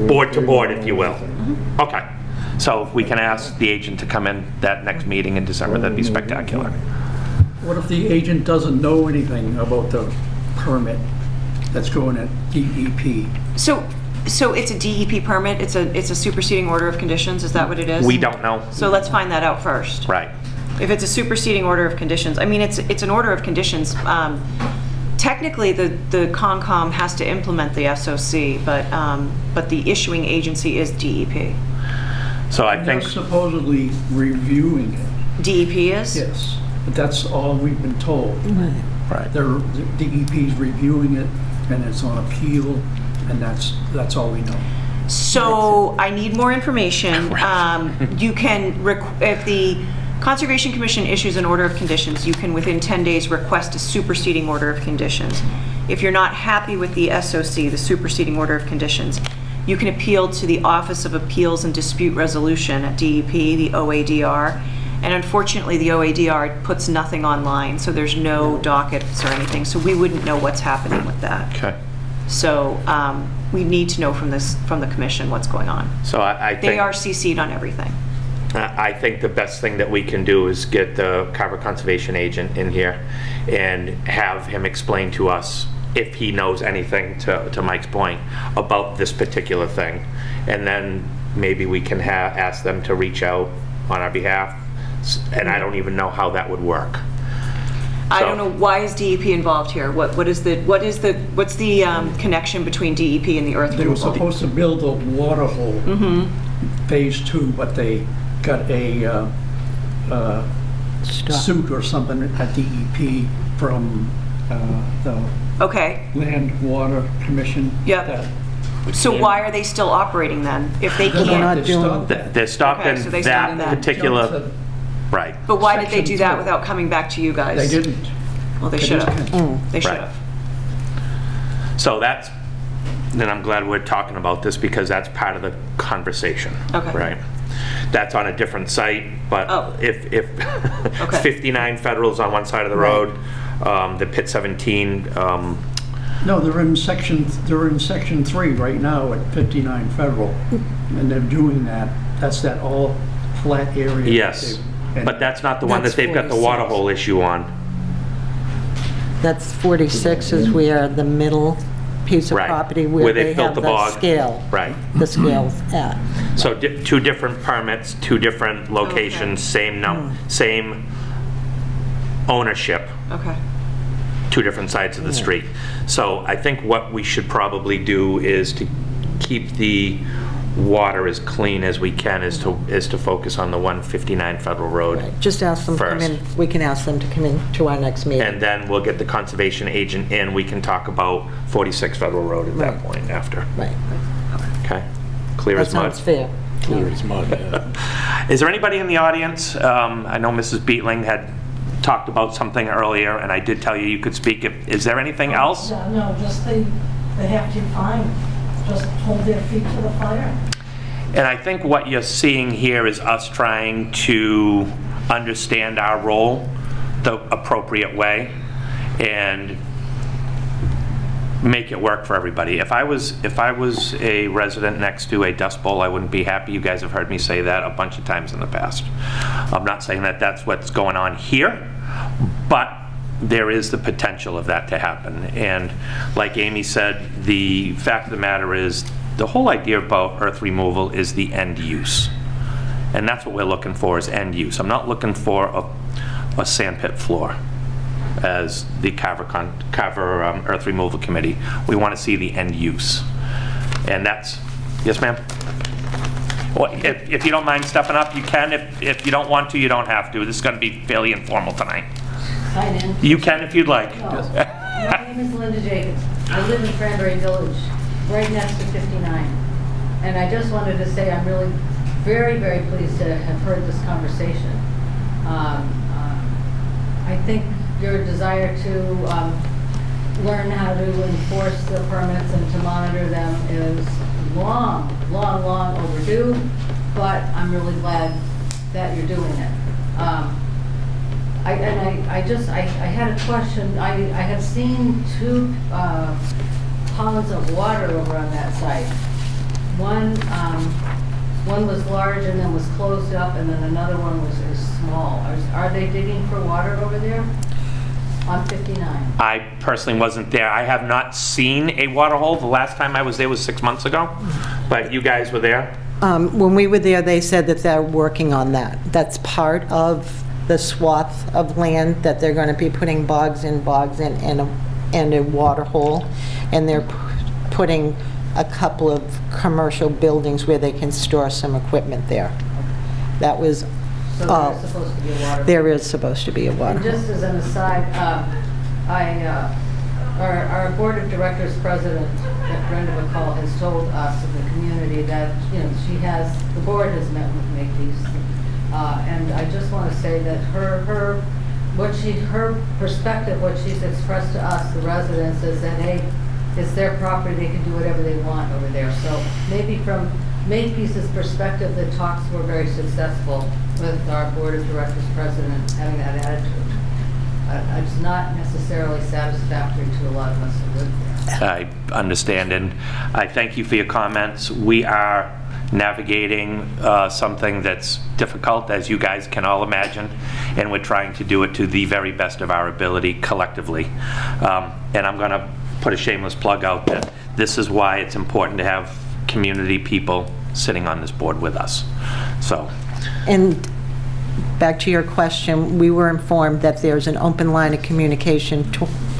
board to board, if you will. Okay, so if we can ask the agent to come in that next meeting in December, that'd be spectacular. What if the agent doesn't know anything about the permit that's going at DEP? So it's a DEP permit, it's a superseding order of conditions, is that what it is? We don't know. So let's find that out first. Right. If it's a superseding order of conditions, I mean, it's an order of conditions. Technically, the Concom has to implement the SOC, but the issuing agency is DEP. So I They're think, supposedly reviewing it. DEP is? Yes, but that's all we've been told. right. The DEP's reviewing it, and it's on appeal, and that's all we know. So I need more information. You can, if the Conservation Commission issues an order of conditions, you can within 10 days request a superseding order of conditions. If you're not happy with the SOC, the superseding order of conditions, you can appeal to the Office of Appeals and Dispute Resolution at DEP, the OADR. And unfortunately, the OADR puts nothing online, so there's no dockets or anything, so we wouldn't know what's happening with that. Okay. So we need to know from the commission what's going on. So I think. They are CC'd on everything. I think the best thing that we can do is get the Carver Conservation agent in here and have him explain to us, if he knows anything, to Mike's point, about this particular thing. And then maybe we can have, ask them to reach out on our behalf. And I don't even know how that would work. I don't know, why is DEP involved here? What's the connection between DEP and the earth They were removal? supposed to build a water hole, phase 2, but they got a Stop. suit or something at DEP from the Okay, Land Water Commission. Yep. that so why are they still operating then, if they They're can't? not they doing- stopped that. They're stopping Okay, so they stopped that that. particular, Jumped right. But why did they do that Section 2. without coming back to you guys? They didn't. Well, they They should just have. can't. They should Right. have. So that's, and I'm glad we're talking about this because that's part of the conversation. Okay. Right? That's on a different site, but Oh. if Okay. 59 Federal's on one side of the road, the Pit 17, No, they're in section 3 right now at 59 Federal, and they're doing that. That's that all flat area. yes, And but that's not the one That's that they've got the water 46. hole issue on. That's 46 is where the middle piece of Right, property where where they they built have the the bog. scale. Right. The scale's at. So two different permits, two different locations, same same ownership, Okay. two different sides of the street. So I think what we should probably do is to keep the water as clean as we can, is to focus on the 159 Federal Road. Just ask them to come in, we can ask them to come in to our next meeting. And then we'll get the conservation agent in, we can talk about 46 Federal Road at that Right. point after. Right, Okay? Clear that as mud. sounds fair. Clear as mud, yeah. Is there anybody in the audience? I know Mrs. Beetling had talked about something earlier, and I did tell you you could speak. Is there anything else? Yeah, no, just they have to find, just hold their feet to the fire. And I think what you're seeing here is us trying to understand our role the appropriate way and make it work for everybody. If I was a resident next to a Dust Bowl, I wouldn't be happy. You guys have heard me say that a bunch of times in the past. I'm not saying that that's what's going on here, but there is the potential of that to happen. And like Amy said, the fact of the matter is, the whole idea about earth removal is the end use. And that's what we're looking for, is end use. I'm not looking for a sand pit floor as the Carver Earth Removal Committee. We want to see the end use. And that's, yes ma'am? Well, if you don't mind stepping up, you can. If you don't want to, you don't have to. This is going to be fairly informal tonight. Sign in. You can if you'd like. No. My name is Linda Jacobs. I live in Cranberry Village, right next to 59. And I just wanted to say I'm really very, very pleased to have heard this conversation. I think your desire to learn how to enforce the permits and to monitor them is long, long, long overdue, but I'm really glad that you're doing it. I had a question. I have seen two ponds of water over on that site. One was large and then was closed up, and then another one was small. Are they digging for water over there on 59? I personally wasn't there. I have not seen a water hole. The last time I was there was 6 months ago, but you guys were there? When we were there, they said that they're working on that. That's part of the swath of land that they're going to be putting bogs in, and a water hole, and they're putting a couple of commercial buildings where they can store some equipment there. That was So there's supposed to be a water. There is supposed to be a water And hole. just as an aside, our board of directors president, Brenda McCall, has told us in the community that, the board has met with Makepeace. And I just want to say that her perspective, what she's expressed to us, the residents, is that, hey, it's their property, they can do whatever they want over there. So maybe from Makepeace's perspective, the talks were very successful with our board of directors president having that attitude. It's not necessarily satisfactory to a lot of us who live there. I understand, and I thank you for your comments. We are navigating something that's difficult, as you guys can all imagine, and we're trying to do it to the very best of our ability collectively. And I'm going to put a shameless plug out that this is why it's important to have community people sitting on this board with us. So. And back to your question, we were informed that there's an open line of communication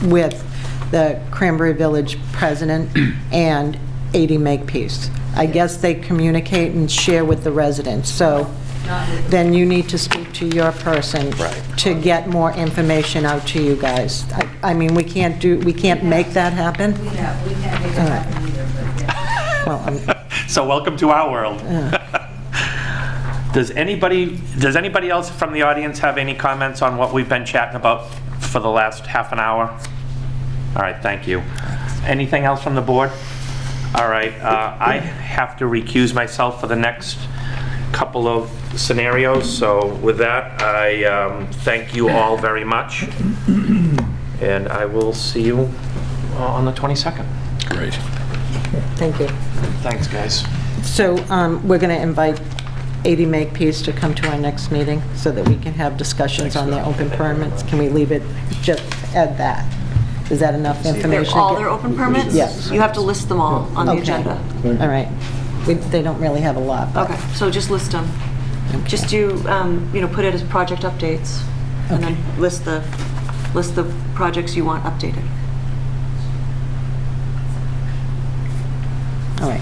with the Cranberry Village president and 80 Makepeace. I guess they communicate and share with the residents. So then you need to speak to your person to get more information out to you guys. I mean, we can't make that happen. We can't make it happen either, but yeah. Well, So welcome to our world. Does anybody else from the audience have any comments on what we've been chatting about for the last half an hour? All right, thank you. Anything else from the board? All right, I have to recuse myself for the next couple of scenarios. So with that, I thank you all very much, and I will see you on the 22nd. Great. thank you. Thanks, guys. So we're going to invite 80 Makepeace to come to our next meeting so that we can have discussions on their open permits. Can we leave it just at that? Is that enough information? All their open permits? Yes. You have to list them all on the Okay. agenda. All right. They don't really have a lot, but. Okay, so just list them. Just do, put it as project updates, and then list the projects you want updated. All right.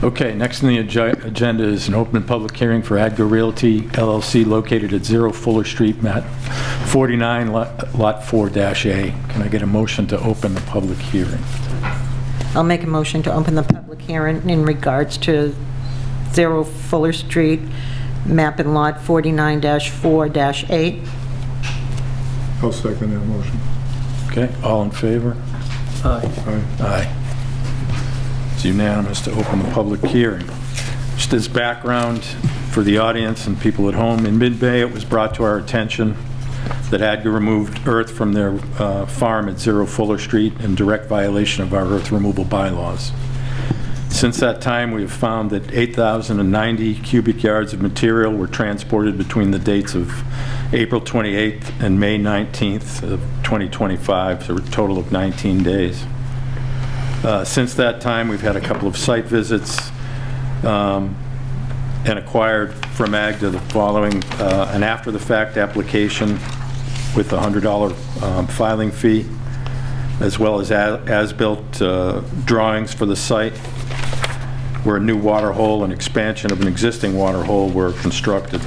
Okay, next on the agenda is an open public hearing for Agda Realty LLC located at 0 Fuller Street, map 49, lot 4-A. Can I get a motion to open the public hearing? I'll make a motion to open the public hearing in regards to 0 Fuller Street, map and lot 49-4-8. I'll second that motion. Okay, all in favor? Aye. Aye. Aye. It's unanimous to open the public hearing. Just as background for the audience and people at home, in mid-May, it was brought to our attention that ADGA removed earth from their farm at 0 Fuller Street in direct violation of our earth removal bylaws. Since that time, we have found that 8,090 cubic yards of material were transported between the dates of April 28th and May 19th of 2025, so a total of 19 days. Since that time, we've had a couple of site visits and acquired from AGDA the following, an after-the-fact application with a $100 filing fee, as well as as-built drawings for the site, where a new water hole and expansion of an existing water hole were constructed.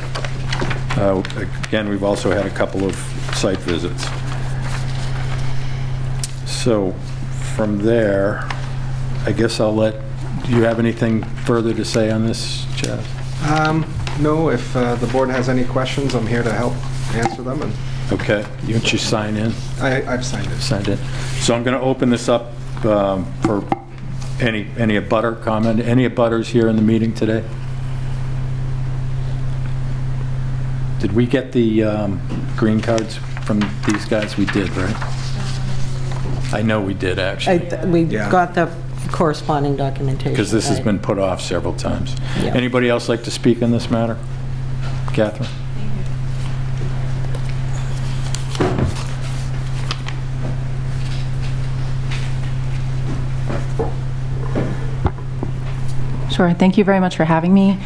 Again, we've also had a couple of site visits. So from there, I guess I'll let, do you have anything further to say on this, Chaz? No, if the board has any questions, I'm here to help answer them, and Okay, you sign in? I've signed it. Signed in. So I'm going to open this up for any abutter comment. Any abutters here in the meeting today? Did we get the green cards from these guys? We did, right? I know we did, actually, We Yeah. got the corresponding documentation. because this has right. been put off several times. Yeah. Anybody else like to speak on this matter? Catherine? Sure. Thank you very much for having me.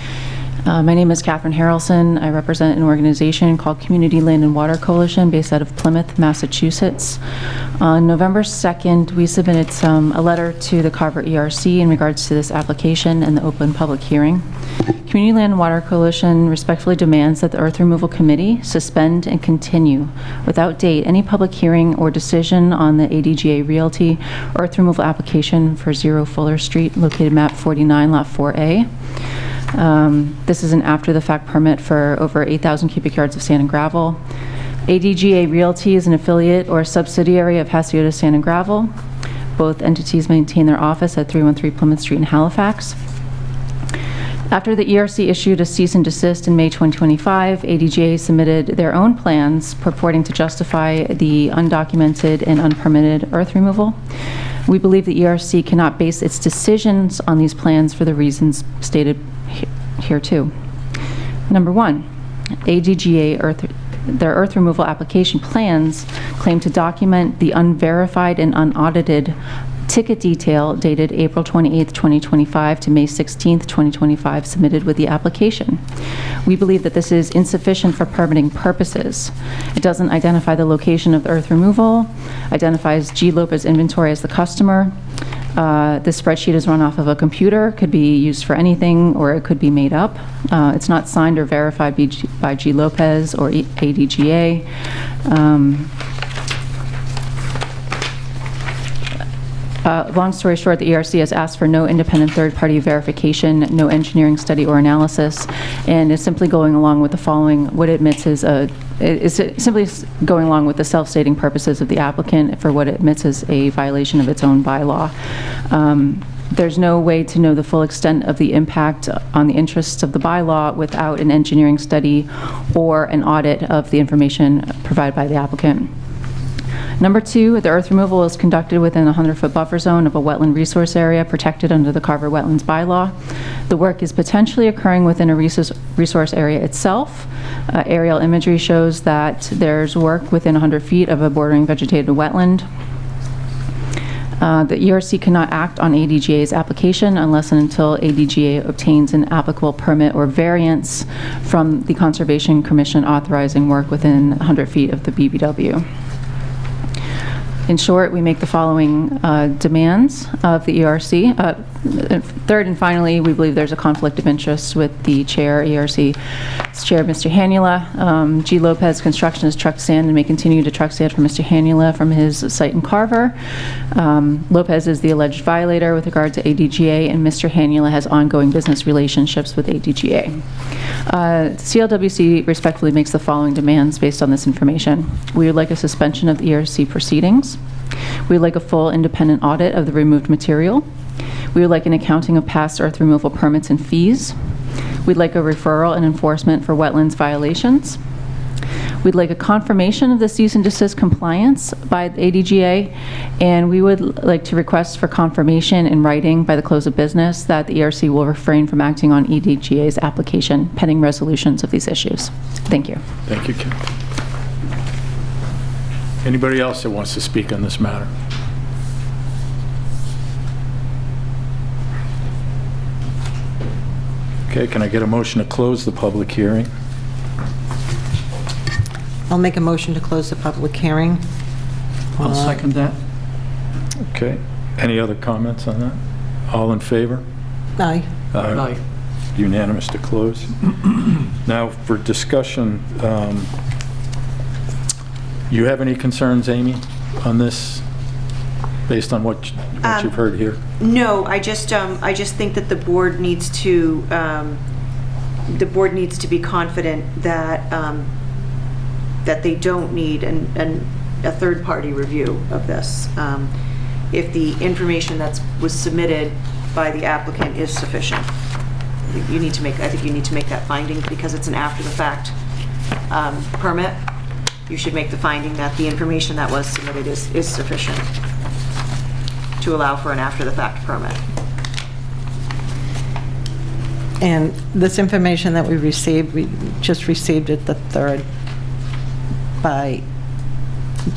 My name is Catherine Harrelson. I represent an organization called Community Land and Water Coalition based out of Plymouth, Massachusetts. On November 2nd, we submitted a letter to the Carver ERC in regards to this application and the open public hearing. Community Land and Water Coalition respectfully demands that the Earth Removal Committee suspend and continue without date any public hearing or decision on the ADGA Realty earth removal application for 0 Fuller Street, located map 49, lot 4A. This is an after-the-fact permit for over 8,000 cubic yards of sand and gravel. ADGA Realty is an affiliate or subsidiary of Hacienda Sand and Gravel. Both entities maintain their office at 313 Plymouth Street in Halifax. After the ERC issued a cease and desist in May 2025, ADGA submitted their own plans purporting to justify the undocumented and unpermitted earth removal. We believe the ERC cannot base its decisions on these plans for the reasons stated here too. Number one, ADGA their earth removal application plans claim to document the unverified and unaudited ticket detail dated April 28th, 2025 to May 16th, 2025 submitted with the application. We believe that this is insufficient for permitting purposes. It doesn't identify the location of the earth removal, identifies G. Lopez Inventory as the customer. This spreadsheet is run off of a computer, could be used for anything, or it could be made up. It's not signed or verified by G. Lopez or ADGA. Long story short, the ERC has asked for no independent third-party verification, no engineering study or analysis, and is simply going along with the following, what it admits is simply going along with the self-stating purposes of the applicant for what it admits is a violation of its own bylaw. There's no way to know the full extent of the impact on the interests of the bylaw without an engineering study or an audit of the information provided by the applicant. Number two, the earth removal is conducted within a 100-foot buffer zone of a wetland resource area protected under the Carver Wetlands bylaw. The work is potentially occurring within a resource area itself. Aerial imagery shows that there's work within 100 feet of a bordering vegetated wetland. The ERC cannot act on ADGA's application unless and until ADGA obtains an applicable permit or variance from the Conservation Commission authorizing work within 100 feet of the BBW. In short, we make the following demands of the ERC, Third and finally, we believe there's a conflict of interest with the chair, ERC's chair, Mr. Hanula. G. Lopez Construction has trucked sand and may continue to truck sand for Mr. Hanula from his site in Carver. Lopez is the alleged violator with regard to ADGA, and Mr. Hanula has ongoing business relationships with ADGA. CLWC respectfully makes the following demands based on this information. We would like a suspension of the ERC proceedings. We would like a full independent audit of the removed material. We would like an accounting of past earth removal permits and fees. We'd like a referral and enforcement for wetlands violations. We'd like a confirmation of the cease and desist compliance by the ADGA, and we would like to request for confirmation in writing by the close of business that the ERC will refrain from acting on ADGA's application pending resolutions of these issues. Thank you. Thank you, Kim. Anybody else that wants to speak on this matter? Okay, can I get a motion to close the public hearing? I'll make a motion to close the public hearing. I'll second that. Okay, any other comments on that? All in favor? Aye. Aye. Unanimous to close. Now, for discussion, you have any concerns, Amy, on this, based on what you've heard here? No, I just think that the board needs to be confident that that they don't need a third-party review of this. If the information that was submitted by the applicant is sufficient, I think you need to make that finding because it's an after-the-fact permit. You should make the finding that the information that was submitted is sufficient to allow for an after-the-fact permit. And this information that we received, we just received it the 3rd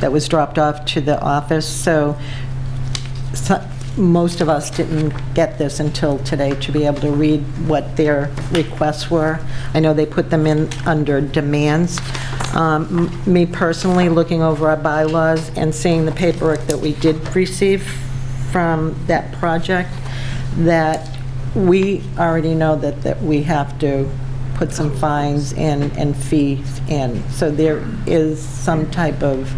that was dropped off to the office, so most of us didn't get this until today to be able to read what their requests were. I know they put them in under demands. Me personally, looking over our bylaws and seeing the paperwork that we did receive from that project, that we already know that we have to put some fines and fees in. So there is some type of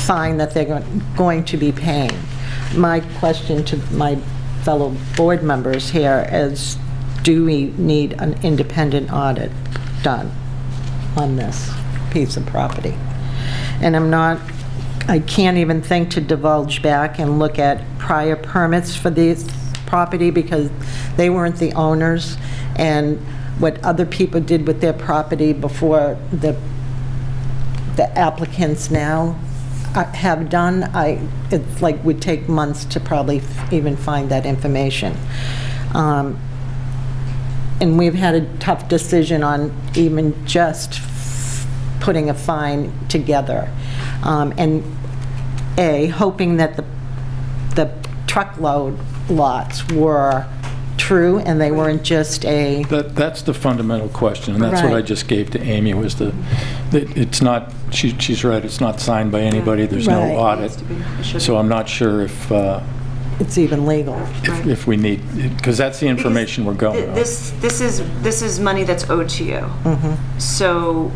fine that they're going to be paying. My question to my fellow board members here is, do we need an independent audit done on this piece of property? And I can't even think to divulge back and look at prior permits for this property because they weren't the owners, and what other people did with their property before the applicants now have done, it's like would take months to probably even find that information. And we've had a tough decision on even just putting a fine together. And hoping that the truckload lots were true and they weren't just a... That's the fundamental question, and that's what I Right. just gave to Amy, was that it's not, she's right, it's not signed by anybody, there's no Right. audit. So I'm not sure if It's even legal. if we need, because that's the information we're going on. This is money that's owed to you. So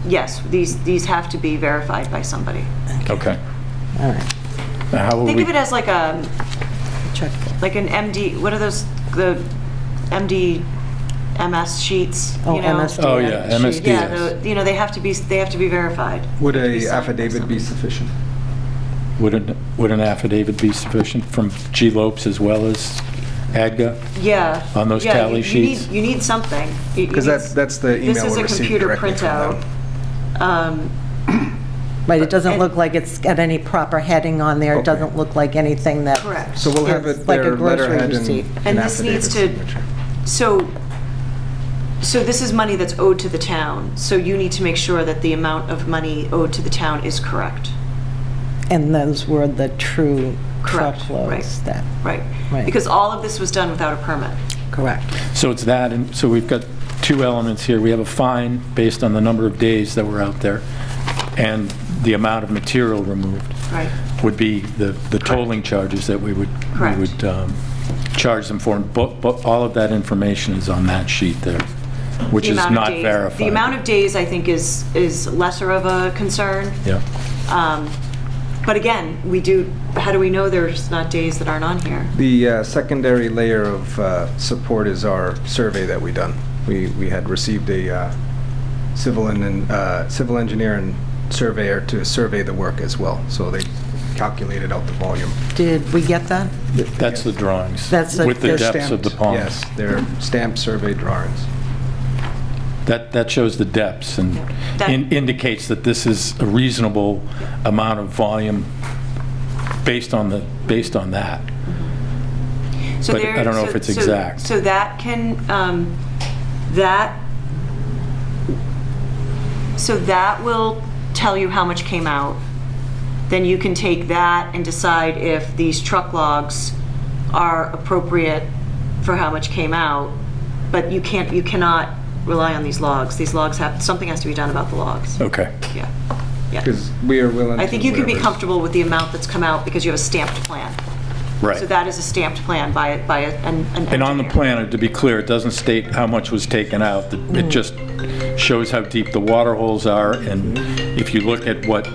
yes, these have to be verified by somebody. Okay. All right. Now, how will Think we... of it as like an MD. What are those? The MD-MS sheets. Oh, you know? MSD. Oh, yeah, MSD. Yeah, they have to be verified. Would They have to be a signed by affidavit be somebody. sufficient? Would an affidavit be sufficient from G. Lopes as well as ADGA? Yeah. On those Yeah, tally sheets? You need something. Because that's the email we This is a received computer directly from printout. them. Right, it doesn't look like it's got any proper heading on there. It Okay. doesn't look like anything that... Correct. So we'll have It's it, like a their grocery letterhead receipt. and And an this needs affidavit to, signature. so this is money that's owed to the town, so you need to make sure that the amount of money owed to the town is correct. And those were the true Correct, truckloads right. that... Right. Right. Because all of this was done without a permit. Correct. So it's that, and so we've got two elements here. We have a fine based on the number of days that were out there and the amount of material removed. Right. would be the tolling charges that we would Correct. charge them for. But all of that information is on that sheet there, which The is amount of not days- verified. The amount of days, I think, is lesser of a concern. Yeah. But again, how do we know there's not days that aren't on here? The secondary layer of support is our survey that we done. We had received a civil engineer and surveyor to survey the work as well, so they calculated out the volume. Did we get that? That's the drawings. That's the- with the they're depths of the ponds. Yes, they're stamped survey drawings. That shows the depths and That- indicates that this is a reasonable amount of volume based on that. So But I don't know if it's exact. So that can, that will tell you how much came out. Then you can take that and decide if these truck logs are appropriate for how much came out. But you cannot rely on these logs. These logs something has to be done about the logs. Okay. Yeah. Yeah. Because we are willing to... I think you can be whatever's- comfortable with the amount that's come out because you have a stamped plan. Right. So that is a stamped plan by an engineer. And on the plan, to be clear, it doesn't state how much was taken out. It just shows how deep the water holes are, and if you look at what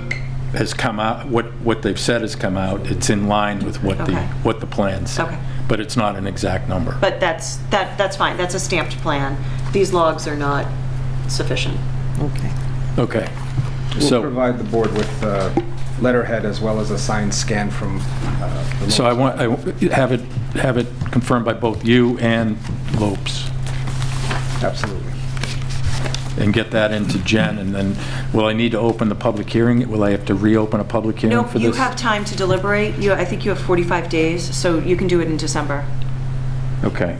has come out, what they've said has come out, it's in line with what Okay. the plans say. Okay. But it's not an exact number. But that's fine. That's a stamped plan. These logs are not sufficient. Okay. Okay. We'll So, provide the board with letterhead as well as a signed scan from the... so I have it confirmed by both you and Lopes, Absolutely. and get that into Jen, and then, will I need to open the public hearing? Will I have to reopen a public hearing No, for you this? have time to deliberate. I think you have 45 days, so you can do it in December. Okay.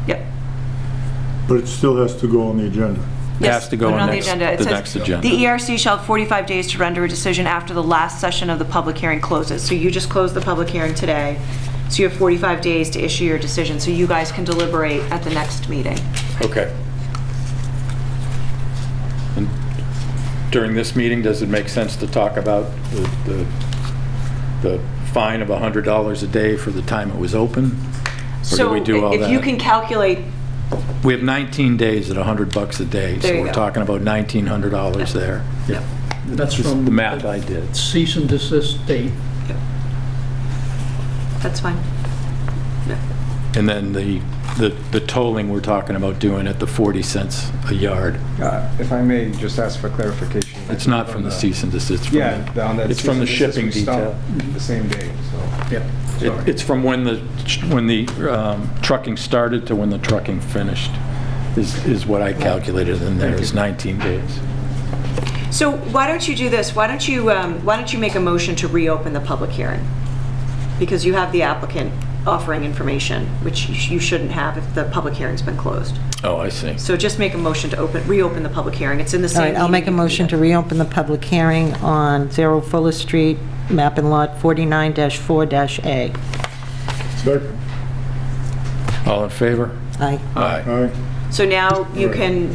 Yep. But it still has to go on the agenda. Yes, Has to go put it on the next- agenda. It the says, next agenda. The ERC shall have 45 days to render a decision after the last session of the public hearing closes. So you just closed the public hearing today, so you have 45 days to issue your decision, so you guys can deliberate at the next meeting. Okay. And during this meeting, does it make sense to talk about the fine of $100 a day for the time it was open? Or do we do all So if you that? can calculate, We have 19 days at $100 a day, There so you we're go. talking about $1,900 there. Yep. That's This is from the math I did. cease and desist date. that's fine. And then the tolling we're talking about doing at the 40 cents a yard. If I may just ask for clarification. It's not from the cease and desist. it's from Yeah, the- on that... It's from the cease and desist, shipping we stopped detail. The same day, so... Yep. Sorry. It's from when the trucking started to when the trucking finished, is what I calculated in there, is 19 days. So why don't you do this? Why don't you make a motion to reopen the public hearing? Because you have the applicant offering information, which you shouldn't have if the public hearing's been closed. Oh, I see. So just make a motion to reopen the public hearing. It's in the All same right, I'll meeting. make a You can do motion to that. reopen the public hearing on 0 Fuller Street, map and lot 49-4-A. Second. All in favor? Aye. Aye. Aye. So now you can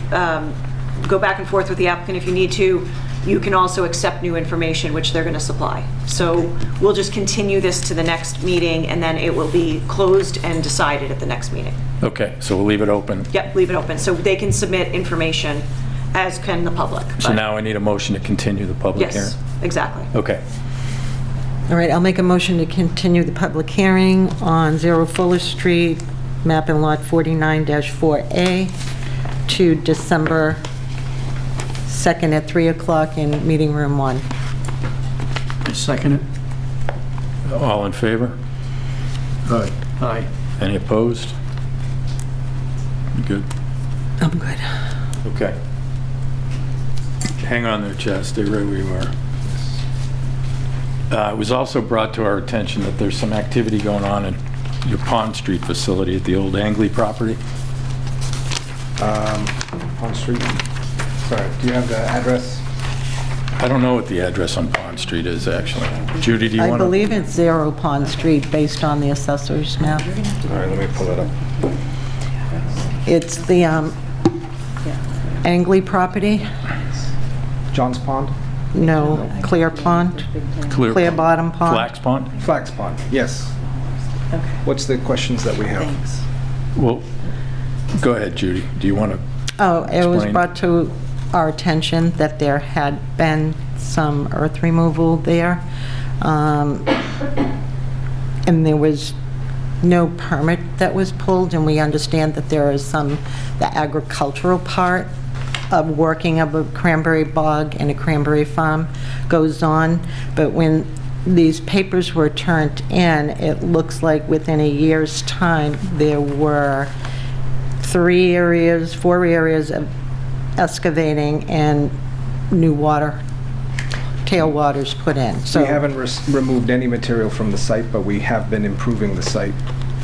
go back and forth with the applicant if you need to. You can also accept new information, which they're going to supply. So we'll just continue this to the next meeting, and then it will be closed and decided at the next meeting. Okay, so we'll leave it open. Yep, leave it open, so they can submit information, as can the public. So But- now I need a motion to continue the public hearing? Yes, exactly. Okay. All right, I'll make a motion to continue the public hearing on 0 Fuller Street, map and lot 49-4A, to December 2nd at 3 o'clock in Meeting Room 1. I second it. All in favor? Aye. Aye. Any opposed? Good. I'm good. Okay. Hang on there, Chad, stay right where you are. It was also brought to our attention that there's some activity going on in your Pond Street facility at the old Angley property. On street. Sorry, do you have the address? I don't know what the address on Pond Street is, actually. Judy, do you I want to? believe it's 0 Pond Street, based on the assessor's map. All right, let me pull it up. It's the Angley property. John's Pond? No, Clear Pond? Clear Bottom Pond? Flax Pond? Flax Pond, yes. What's the questions that we have? Thanks. Well, go ahead, Judy. Do you want to? Oh, it was Explain. brought to our attention that there had been some earth removal there. And there was no permit that was pulled, and we understand that there is the agricultural part of working of a cranberry bog and a cranberry farm goes on, but when these papers were turned in, it looks like within a year's time, there were 4 areas of excavating and new tailwaters put in. So We haven't removed any material from the site, but we have been improving the site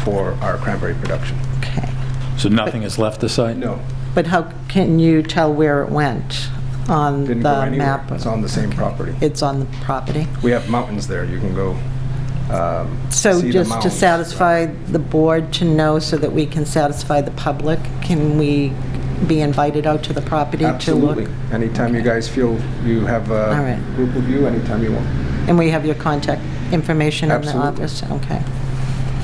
for our cranberry production. Okay. So nothing has left the site? No, But how can you tell where it went on didn't go the anywhere. map? It's on the same property. It's on the property? We have mountains there. You can go So see the just to mountains. satisfy the board to know so that we can satisfy the public, can we be invited out to the property to look? Absolutely. Anytime you guys feel you have All a right. group of you, anytime you want. And we have your contact information in the Absolutely. office? Okay.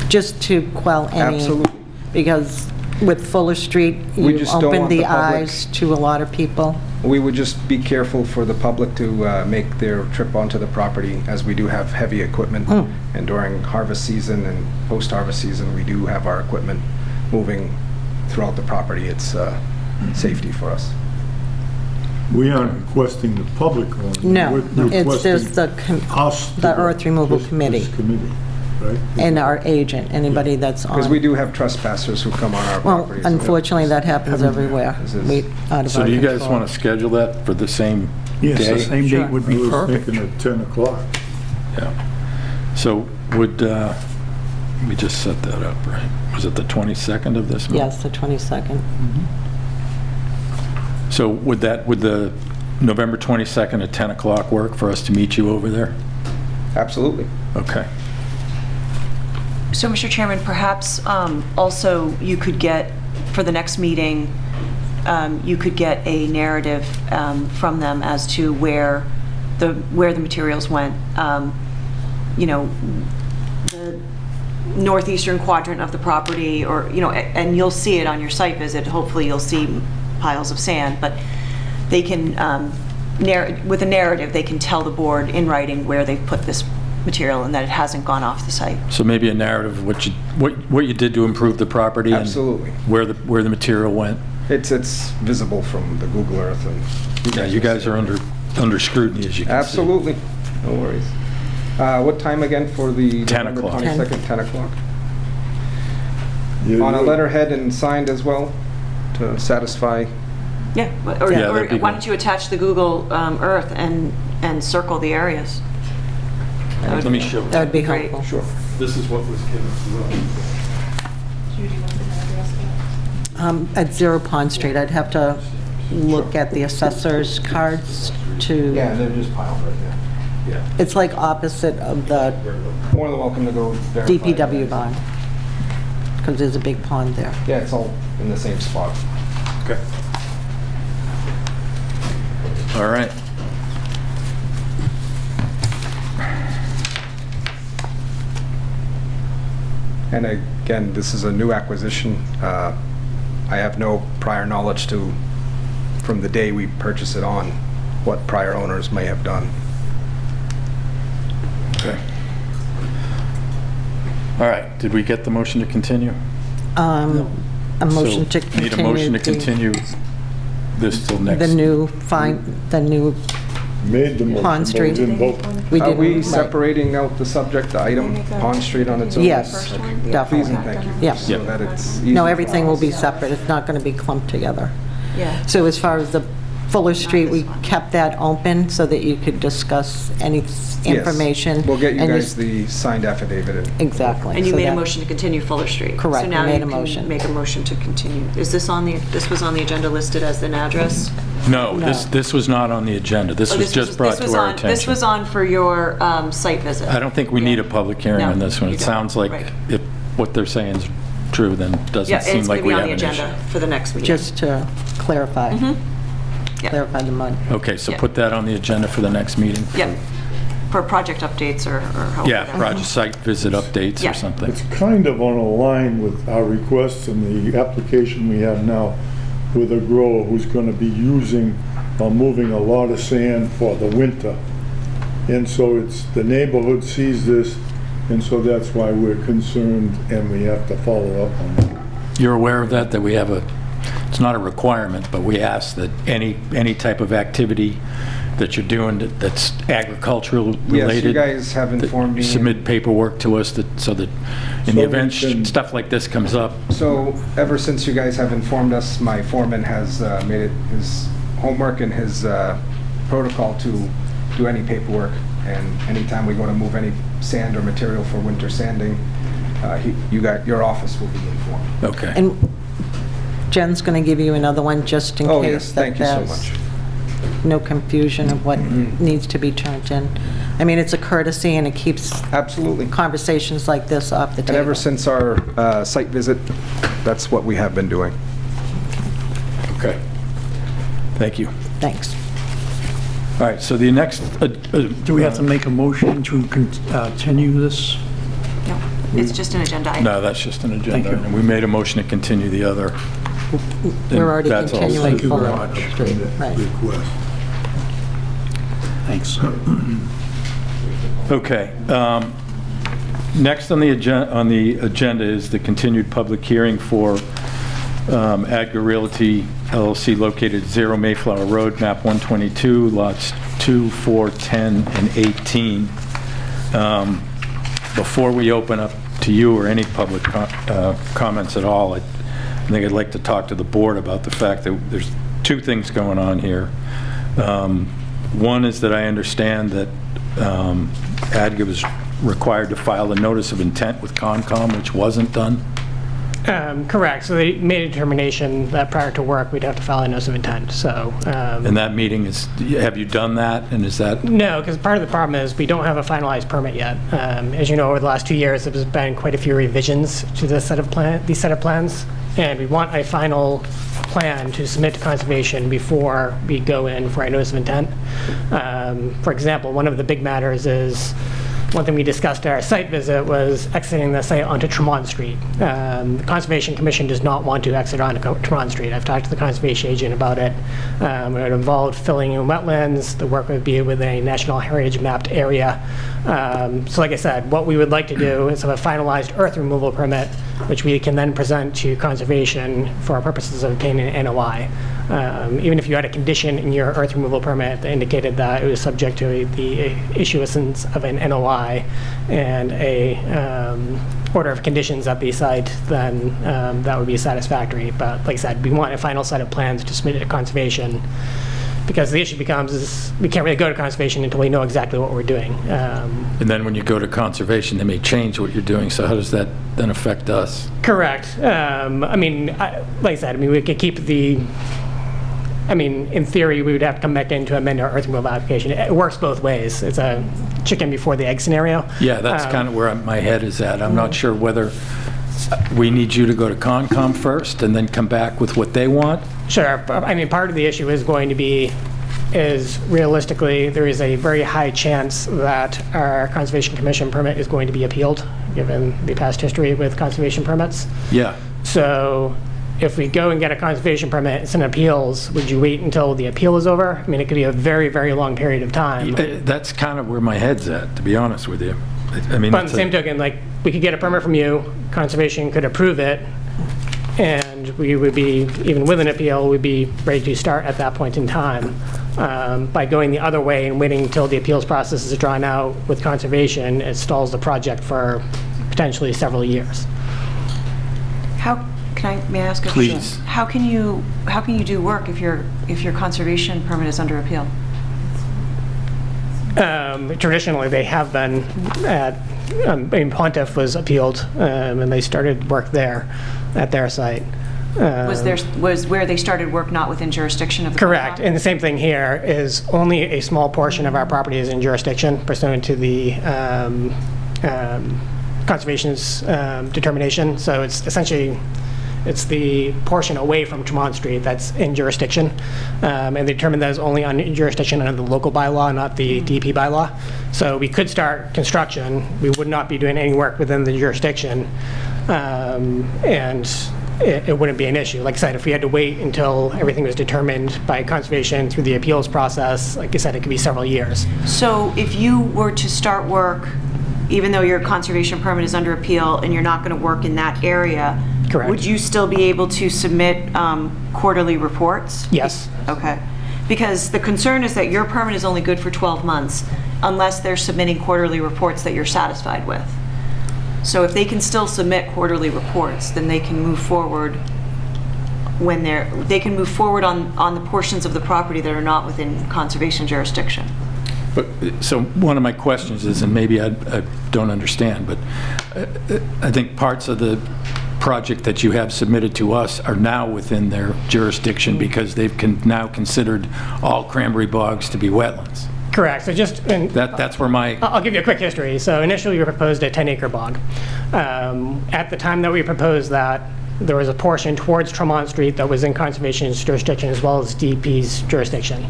Just to quell any... Absolutely. Because with Fuller Street, We you just don't open want the the public- eyes to a lot of people. We would just be careful for the public to make their trip onto the property, as we do have heavy equipment. Mm. And during harvest season and post-harvest season, we do have our equipment moving throughout the property. It's safety for us. We aren't requesting the public on it. No, We're it's just requesting us to the go. earth removal This committee. committee, right? And our agent, anybody that's on. Because we do have trespassers who come on our Well, property. so unfortunately, that happens everywhere. This is- Out of So our do you guys control. want to schedule that for the same Yes, day? the same Sure. date would I be was perfect. thinking at 10 o'clock. Yeah. So would, let me just set that up, right? Was it the 22nd of this month? Yes, the 22nd. So would the November 22nd at 10 o'clock work for us to meet you over there? Absolutely. Okay. So, Mr. Chairman, perhaps also you could get, for the next meeting, you could get a narrative from them as to where the materials went. You know, the northeastern quadrant of the property, or, you know, and you'll see it on your site visit. Hopefully you'll see piles of sand, but they can, with a narrative, they can tell the board in writing where they've put this material and that it hasn't gone off the site. So maybe a narrative of what you did to improve the property? and Absolutely. where the material went? It's visible from the Google Earth, and Yeah, you guys are under scrutiny, as you can see. absolutely. No worries. What time again for the 10 November o'clock. 22nd, 10 o'clock? Yeah, On a you- letterhead and signed as well to satisfy. Yeah, or Yeah, that'd be why good. don't you attach the Google Earth and circle the areas? Let me show. That would be Great. helpful. Sure. This is what was given to us. At 0 Pond Street, I'd have to look at the assessor's cards to... Yeah, they're just piled right there. Yeah. It's like opposite of the More than welcome to go verify. DPW that. bond, because there's a big pond there. Yeah, it's all in the same spot. Okay. All right. And again, this is a new acquisition. I have no prior knowledge from the day we purchased it on, what prior owners may have done. Okay. All right, did we get the motion to continue? A motion to So, continue. Need a motion to the- continue this till next? The new Made the motion. Pond but we Street. didn't vote. we Are didn't... we right. separating out the subject, the item, Pond Street on its own? Yes, Okay. definitely. Please and thank you. Yeah. So that it's easy No, for everything will us. be separate. It's not going to be clumped together. Yeah. So as far as the Fuller Street, we this one. kept that open so that you could discuss any information. Yes. We'll get you and guys the signed affidavit. Exactly. And you so made a that- motion to continue Fuller Street. Correct, So we now made you a can motion. make a motion to continue. Is this this was on the agenda listed as an address? No, No. this was not on the agenda. This Oh, was just brought this was to our on- attention. This was on for your site visit. I don't think we need a public hearing No, on this one. you It don't. sounds like Right. if what they're saying is true, then it Yeah, doesn't and seem it's like going to we be have on an the issue. agenda for the next meeting. Just to clarify. Yeah. clarify the mud. Okay, so Yeah. put that on the agenda for the next meeting? Yep, for project updates or however. Yeah, that- project site visit updates Yeah. or something. It's kind of on a line with our requests and the application we have now with a grower who's gonna be using or moving a lot of sand for the winter. And so it's, the neighborhood sees this, and so that's why we're concerned and we have to follow up on it. You're aware of that we have it's not a requirement, but we ask that any type of activity that you're doing that's agricultural related. Yes, you guys have that informed me. Submit paperwork to us so that in the So we event can- stuff like this comes up. So ever since you guys have informed us, my foreman has made it his homework and his protocol to do any paperwork. And anytime we go to move any sand or material for winter sanding, your office will be informed. Okay. And Jen's going to give you another one just in Oh, case yes, that thank you so there's much. no confusion of what needs to be turned in. I mean, it's a courtesy and it keeps Absolutely. conversations like this off the And table. ever since our site visit, that's what we have been doing. Okay. Thank you. Thanks. All right, so the next... Do we have to make a motion to continue this? No, it's just an agenda item. No, that's just an agenda. Thank you. item. We made a motion to continue the other. We're already That's all. continuing Thank you very forward. much. Right. Request. Thanks. Okay. Next on the agenda is the continued public hearing for Adger Realty LLC located at 0 Mayflower Road, map 122, lots 2, 4, 10, and 18. Before we open up to you or any public comments at all, I think I'd like to talk to the board about the fact that there's two things going on here. One is that I understand that Adger was required to file a notice of intent with Concom, which wasn't done. Correct. So they made a determination that prior to work, we'd have to file a notice of intent. So, And that meeting is, have you done that? And is that, no, because part of the problem is we don't have a finalized permit yet. As you know, over the last 2 years, there's been quite a few revisions to this set of plans, and we want a final plan to submit to conservation before we go in for a notice of intent. For example, one of the big matters is, one thing we discussed at our site visit was exiting the site onto Tremont Street. The Conservation Commission does not want to exit onto Tremont Street. I've talked to the conservation agent about it. It would involve filling in wetlands. The work would be with a National Heritage mapped area. So like I said, what we would like to do is have a finalized earth removal permit, which we can then present to conservation for purposes of obtaining an NOI. Even if you had a condition in your earth removal permit that indicated that it was subject to the issuance of an NOI and a order of conditions at the site, then that would be satisfactory. But like I said, we want a final set of plans to submit to conservation, because the issue becomes is we can't really go to conservation until we know exactly what we're doing. and then when you go to conservation, they may change what you're doing, so how does that then affect us? Correct. I mean, like I said, I mean, we could keep the, I mean, in theory, we would have to come back in to amend our earth removal application. It works both ways. It's a chicken before the egg scenario. Yeah, that's kind of where my head is at. I'm not sure whether we need you to go to Concom first and then come back with what they want. Sure. I mean, part of the issue is going to be, is realistically, there is a very high chance that our Conservation Commission permit is going to be appealed, given the past history with conservation permits. Yeah. So if we go and get a conservation permit, it's in appeals, would you wait until the appeal is over? I mean, it could be a very, very long period of time. That's kind of where my head's at, to be honest with you. I mean, But on it's the same token, like, we could get a permit from you, conservation could approve it, and we would be, even with an appeal, we'd be ready to start at that point in time. By going the other way and waiting until the appeals process is drawn out with conservation, it stalls the project for potentially several years. May I ask a question? Please. How can you do work if your conservation permit is under appeal? Traditionally, they have been at, I mean, Pontiff was appealed, and they started work there, at their site. Was where they started work not within jurisdiction of the Correct, Concom? and the same thing here is only a small portion of our property is in jurisdiction pursuant to the conservation's determination. So it's essentially, It's the portion away from Tremont Street that's in jurisdiction. And they determined that is only on jurisdiction under the local bylaw, not the DP bylaw. So we could start construction. We would not be doing any work within the jurisdiction. And it wouldn't be an issue. Like I said, if we had to wait until everything was determined by conservation through the appeals process, like I said, it could be several years. So if you were to start work, even though your conservation permit is under appeal and you're not going to work in that area, Correct. would you still be able to submit quarterly reports? Yes. Okay. Because the concern is that your permit is only good for 12 months unless they're submitting quarterly reports that you're satisfied with. So if they can still submit quarterly reports, then they can move forward when they can move forward on the portions of the property that are not within conservation jurisdiction. But, so one of my questions is, and maybe I don't understand, but I think parts of the project that you have submitted to us are now within their jurisdiction because they've now considered all cranberry bogs to be wetlands. Correct. So just That's where my... I'll give you a quick history. So initially we proposed a 10-acre bog. At the time that we proposed that, there was a portion towards Tremont Street that was in conservation's jurisdiction as well as DP's jurisdiction.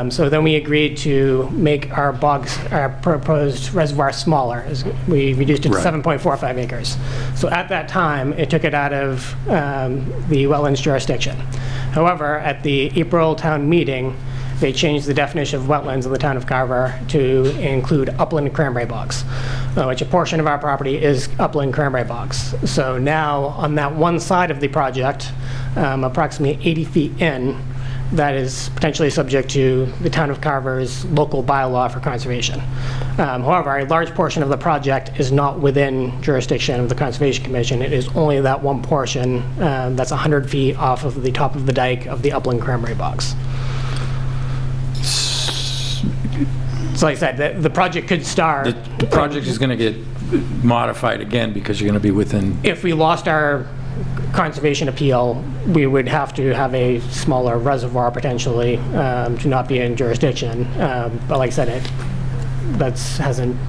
So then we agreed to make our bogs, our proposed reservoir smaller. We reduced it to 7.45 acres. So at that time, it took it out of the wetlands jurisdiction. However, at the April town meeting, they changed the definition of wetlands in the town of Carver to include upland cranberry bogs, which a portion of our property is upland cranberry bogs. So now on that one side of the project, approximately 80 feet in, that is potentially subject to the town of Carver's local bylaw for conservation. However, a large portion of the project is not within jurisdiction of the Conservation Commission. It is only that one portion that's 100 feet off of the top of the dike of the upland cranberry bogs. So like I said, the project could start. The project is going to get modified again because you're going to be within... If we lost our conservation appeal, we would have to have a smaller reservoir potentially to not be in jurisdiction. But like I said,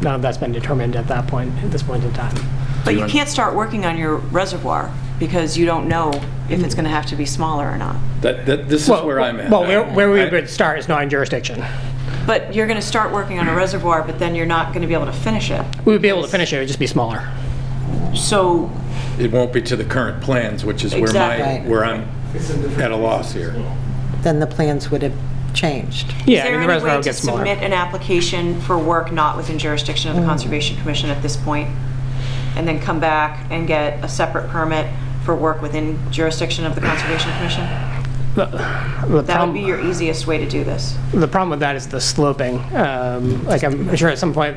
none of that's been determined at this point in time. But you can't start working on your reservoir because you don't know if it's going to have to be smaller or not. This is where I'm at. Well, where we would start is not in jurisdiction. But you're going to start working on a reservoir, but then you're not going to be able to finish it. We would be able to finish it, it would just be smaller. So It won't be to the current plans, which is Exactly. where I'm at a loss here. Then the plans would have changed. Yeah, is there the any reservoir way would to get smaller. submit an application for work not within jurisdiction of the Conservation Commission at this point, and then come back and get a separate permit for work within jurisdiction of the Conservation Commission? That would be your easiest way to do this. The problem with that is the sloping. Like I'm sure at some point,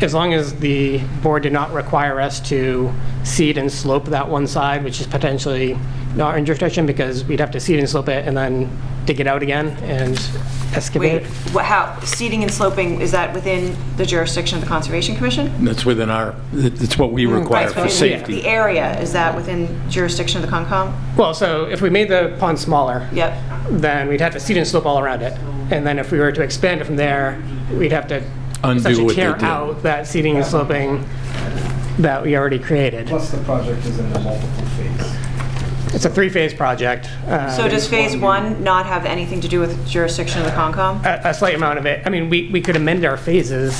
as long as the board did not require us to seed and slope that one side, which is potentially not in jurisdiction because we'd have to seed and slope it and then dig it out again and excavate Wait, it. how, seeding and sloping, is that within the jurisdiction of the Conservation Commission? That's within it's what we require Right, for but safety. The area, is that within jurisdiction of the Concom? Well, so if we made the pond smaller, Yep. then we'd have to seed and slope all around it. And then if we were to expand it from there, we'd have to Undo essentially what they tear did. out that seeding and sloping that we already created. Plus, the project is in a multiple phase. It's a three-phase project. So does phase one not have anything to do with jurisdiction of the Concom? A slight amount of it. I mean, we could amend our phases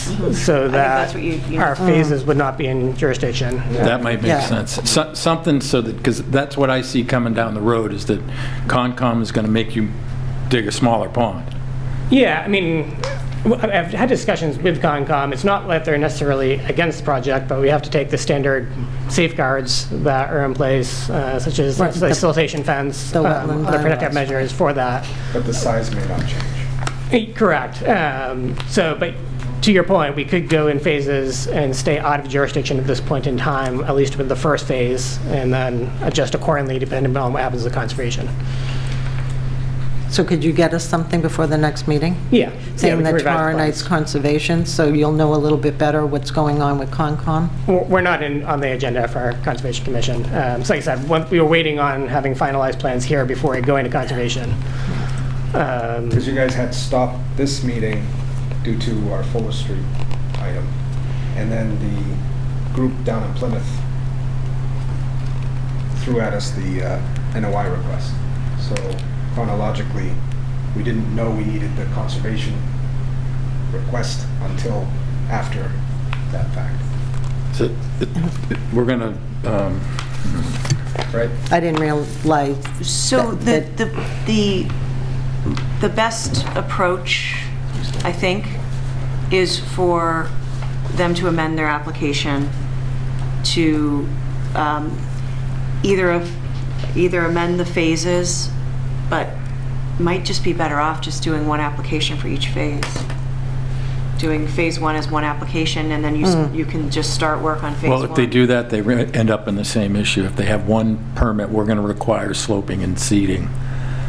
so that that's what you our phases would not be in jurisdiction. That might make Yeah. sense. Something so that, because that's what I see coming down the road, is that Concom is going to make you dig a smaller pond. Yeah, I mean, I've had discussions with Concom. It's not that they're necessarily against the project, but we have to take the standard safeguards that are in place, such as Right, the siltation fence, the wetland other protective bylaws. measures for that. But the size may not change. Correct. So, but to your point, we could go in phases and stay out of jurisdiction at this point in time, at least with the first phase, and then adjust accordingly depending on what happens with conservation. So could you get us something before the next meeting? Yeah. Saying we that can revise tomorrow the night's plans. conservation, so you'll know a little bit better what's going on with Concom? We're not on the agenda for Conservation Commission. So like I said, we were waiting on having finalized plans here before we go into conservation. Because you guys had stopped this meeting due to our Fuller Street item, and then the group down in Plymouth threw at us the NOI request. So chronologically, we didn't know we needed the conservation request until after that fact. So we're going to, Right? I didn't realize. So that- the best approach, I think, is for them to amend their application to either amend the phases, but might just be better off just doing one application for each phase. Doing phase 1 as one application, and then you can just start work on phase 1. well, if they do that, they end up in the same issue. If they have one permit, we're going to require sloping and seeding.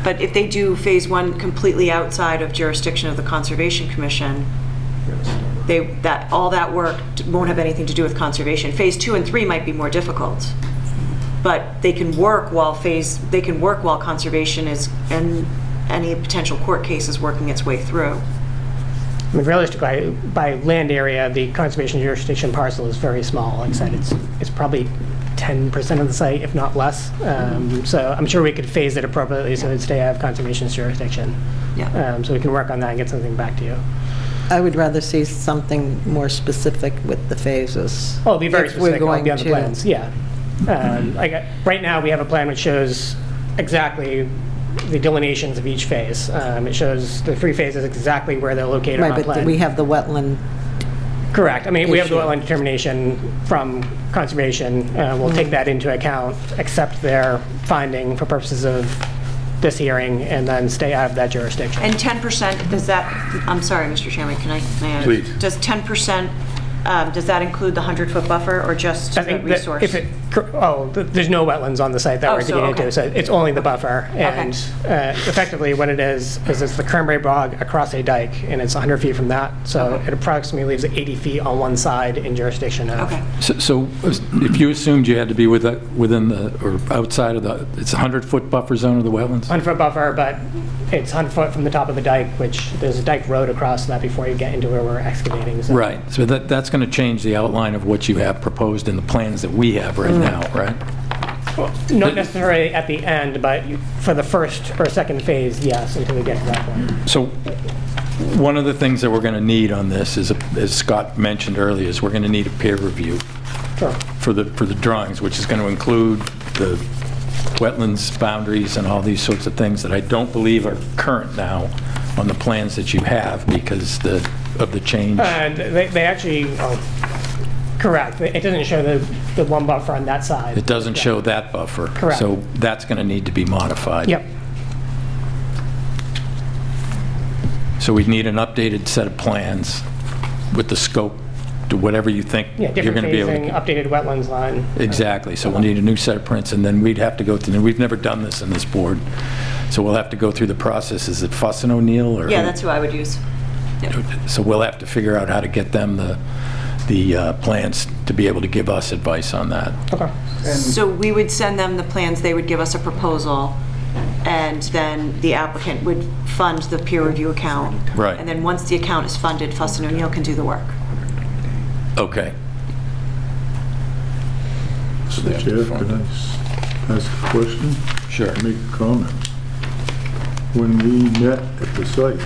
But if they do phase 1 completely outside of jurisdiction of the Conservation Commission, all that work won't have anything to do with conservation. Phase 2 and 3 might be more difficult, but they can work while conservation is, and any potential court case is working its way through. I mean, realistically, by land area, the conservation jurisdiction parcel is very small. Like I said, it's probably 10% of the site, if not less. So I'm sure we could phase it appropriately so it'd stay out of conservation's jurisdiction. Yeah. So we can work on that and get something back to you. I would rather see something more specific with the phases. Oh, it'll be very If we're specific. It'll going be on the to- plans, yeah. Right now, we have a plan which shows exactly the delineations of each phase. It shows the 3 phases exactly where they're located on Right, the but plan. we have the wetland. Correct. I mean, we have the issue. wetland determination from conservation. We'll take that into account, accept their finding for purposes of this hearing, and then stay out of that jurisdiction. And 10%, does that, I'm sorry, Mr. Chairman, may I? Please. Does 10%, does that include the 100-foot buffer or just I the think that resource? there's no wetlands on the site that Oh, we're so, digging okay. into, so it's only the buffer. And effectively what it is it's the cranberry bog across a dike, and it's 100 feet from that. So it approximately leaves 80 feet on one side in jurisdiction of. Okay. So if you assumed you had to be within the, or outside of the, it's a 100-foot buffer zone of the wetlands? 100-foot buffer, but it's 100 foot from the top of the dike, which there's a dike road across that before you get into where we're excavating. So. Right, so that's going to change the outline of what you have proposed in the plans that we have right now, right? Not necessarily at the end, but for the first or second phase, yes, until we get to that point. So one of the things that we're going to need on this is, as Scott mentioned earlier, is we're going to need a peer review Sure. for the drawings, which is going to include the wetlands boundaries and all these sorts of things that I don't believe are current now on the plans that you have because of the change. And they actually, correct, it doesn't show the one buffer on that side. It doesn't show that buffer. Correct. So that's going to need to be modified. Yep. So we'd need an updated set of plans with the scope to whatever you think Yeah, you're different going to be able phasing, to. updated wetlands line. Exactly, so we'll need a new set of prints, and then we'd have to go through, and we've never done this in this board, so we'll have to go through the process. Is it Fuss and O'Neill, or? Yeah, that's who I would use. So we'll have to figure out how to get them the plans to be able to give us advice on that. Okay. So we would send them the plans, they would give us a proposal, and then the applicant would fund the peer review account. Right. And then once the account is funded, Fuss and O'Neill can do the work. Okay. Mr. Chair, can I ask a question? Sure. Make a comment. When we met at the site,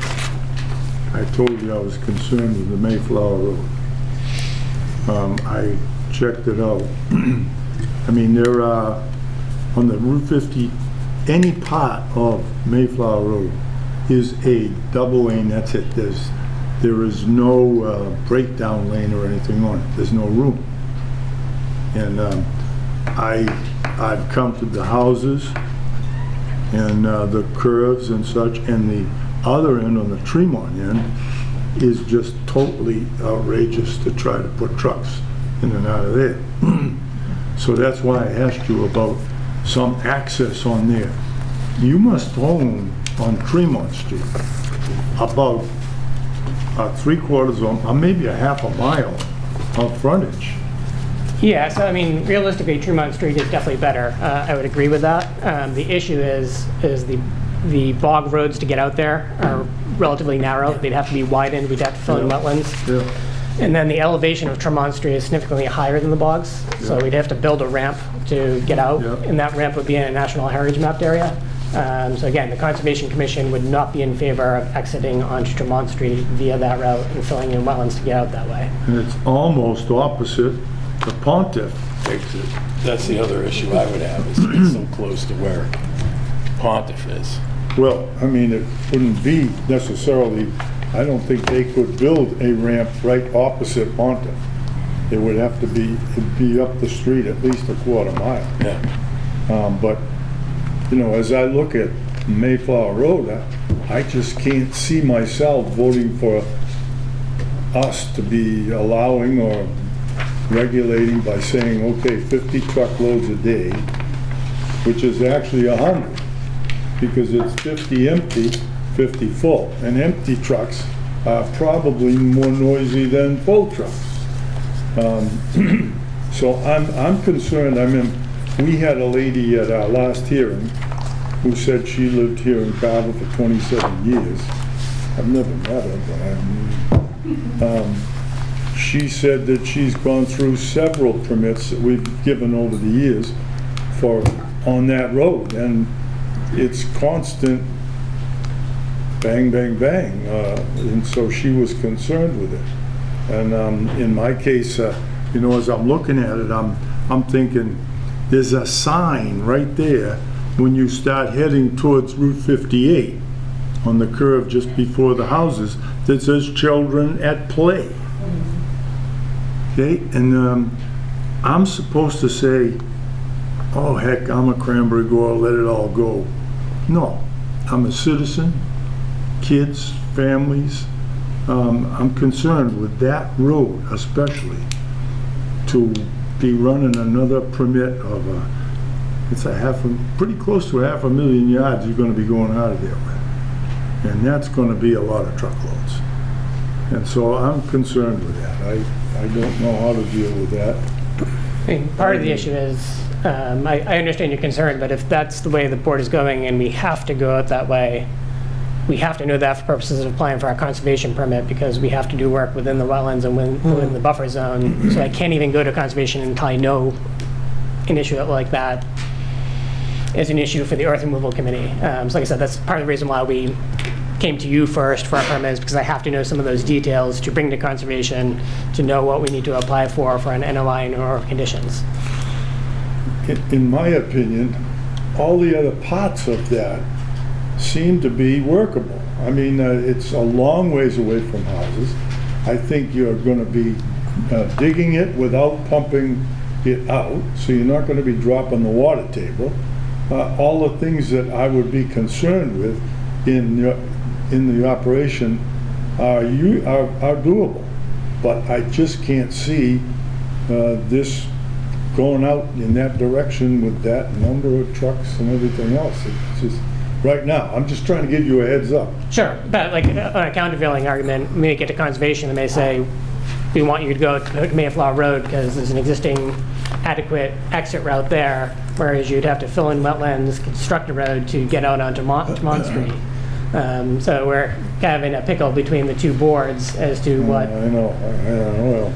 I told you I was concerned with the Mayflower Road. I checked it out. I mean, there are, on the Route 50, any part of Mayflower Road is a double lane, that's it. There is no breakdown lane or anything on it. There's no room. And I've come to the houses and the curves and such, and the other end, on the Tremont end, is just totally outrageous to try to put trucks in and out of there. So that's why I asked you about some access on there. You must own on Tremont Street about 3/4 or maybe a half a mile of frontage. Yeah, so I mean, realistically, Tremont Street is definitely better. I would agree with that. The issue is the bog roads to get out there are relatively narrow. They'd have to be widened. We'd have to fill in wetlands. Yeah. And then the elevation of Tremont Street is significantly higher than the bogs, so we'd have to build a ramp to get out, and that ramp would be in a National Heritage Mapped area. So again, the Conservation Commission would not be in favor of exiting onto Tremont Street via that route and filling in wetlands to get out that way. And it's almost opposite the Pontiff exit. That's the other issue I would have, is it's so close to where Pontiff is. Well, I mean, it wouldn't be necessarily, I don't think they could build a ramp right opposite Pontiff. It would have to be, it'd be up the street at least a quarter mile. Yeah. But, you know, as I look at Mayflower Road, I just can't see myself voting for us to be allowing or regulating by saying, okay, 50 truckloads a day, which is actually 100, because it's 50 empty, 50 full. And empty trucks are probably more noisy than full trucks. So I'm concerned. I mean, we had a lady at our last hearing who said she lived here in Carver for 27 years. I've never met her, but she said that she's gone through several permits that we've given over the years for on that road, and it's constant bang, bang, bang, and so she was concerned with it. And in my case, you know, as I'm looking at it, I'm thinking there's a sign right there when you start heading towards Route 58 on the curve just before the houses that says children at play. Okay, and I'm supposed to say, oh heck, I'm a cranberry grower, let it all go. No, I'm a citizen, kids, families. I'm concerned with that road especially, to be running another permit of it's pretty close to 500,000 yards you're going to be going out of there with. And that's going to be a lot of truckloads. And so I'm concerned with that. I don't know how to deal with that. I mean, part of the issue is, I understand your concern, but if that's the way the board is going and we have to go out that way, we have to know that for purposes of applying for our conservation permit, because we have to do work within the wetlands and within the buffer zone. So I can't even go to conservation until I know an issue like that is an issue for the earth removal committee. So like I said, that's part of the reason why we came to you first for our permits, because I have to know some of those details to bring to conservation to know what we need to apply for an NOI or conditions. In my opinion, all the other parts of that seem to be workable. I mean, it's a long ways away from houses. I think you're going to be digging it without pumping it out, so you're not going to be dropping the water table. All the things that I would be concerned with in the operation are doable, but I just can't see this going out in that direction with that number of trucks and everything else. It's just, right now, I'm just trying to give you a heads up. Sure, but like on a countervailing argument, we may get to conservation and may say, we want you to go to Mayflower Road because there's an existing adequate exit route there, whereas you'd have to fill in wetlands, construct a road to get out onto Mont Street. So we're kind of in a pickle between the two boards as to what. I know, well.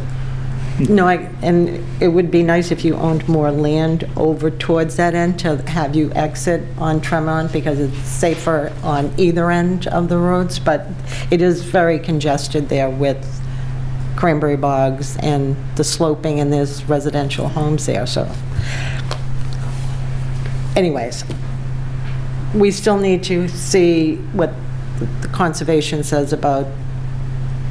No, and it would be nice if you owned more land over towards that end to have you exit on Tremont, because it's safer on either end of the roads, but it is very congested there with cranberry bogs and the sloping, and there's residential homes there, so. Anyways, we still need to see what the conservation says about.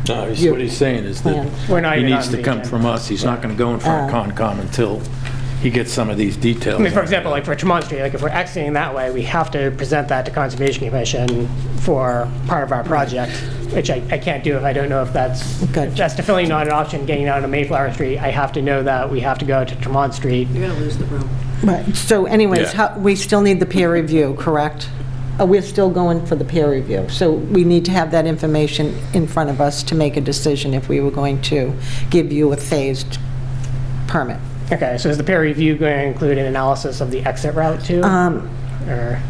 No, what he's saying is that We're not he even needs on to the come agenda. from us. He's not going to go in front of Concom until he gets some of these details. I mean, for example, like for Tremont Street, like if we're exiting that way, we have to present that to Conservation Commission for part of our project, which I can't do if I don't know if that's, Good. if that's definitely not an option, getting out of Mayflower Street. I have to know that we have to go to Tremont Street. You're going to lose the room. Right, so anyways, Yeah. we still need the peer review, correct? We're still going for the peer review, so we need to have that information in front of us to make a decision if we were going to give you a phased permit. Okay, so is the peer review going to include an analysis of the exit route too? Or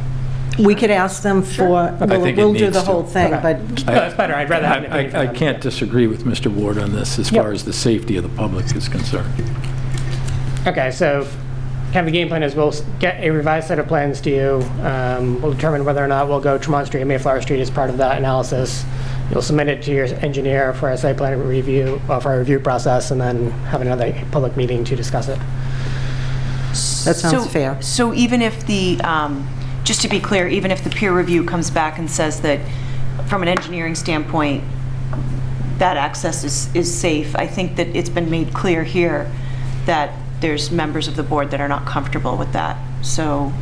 We could ask them for, think it we'll do needs the to. whole thing, Okay. but No, that's better. I'd rather have an opinion from I them. can't disagree with Mr. Ward on this as Yep. far as the safety of the public is concerned. Okay, so kind of the game plan is we'll get a revised set of plans to you. We'll determine whether or not we'll go Tremont Street and Mayflower Street as part of that analysis. You'll submit it to your engineer for a site plan review, for a review process, and then have another public meeting to discuss it. that sounds fair. So even if the, just to be clear, even if the peer review comes back and says that from an engineering standpoint, that access is safe, I think that it's been made clear here that there's members of the board that are not comfortable with that. So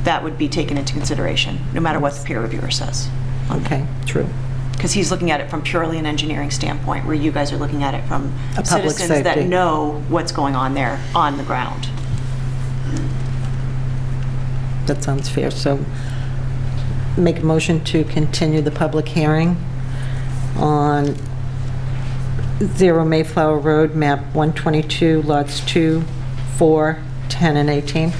that would be taken into consideration, no matter what the peer reviewer says. Okay, true. Because he's looking at it from purely an engineering standpoint, where you guys are looking at it from A public citizens that safety. know what's going on there on the ground. That sounds fair. So make a motion to continue the public hearing on 0 Mayflower Road, map 122, lots 2, 4, 10, and 18,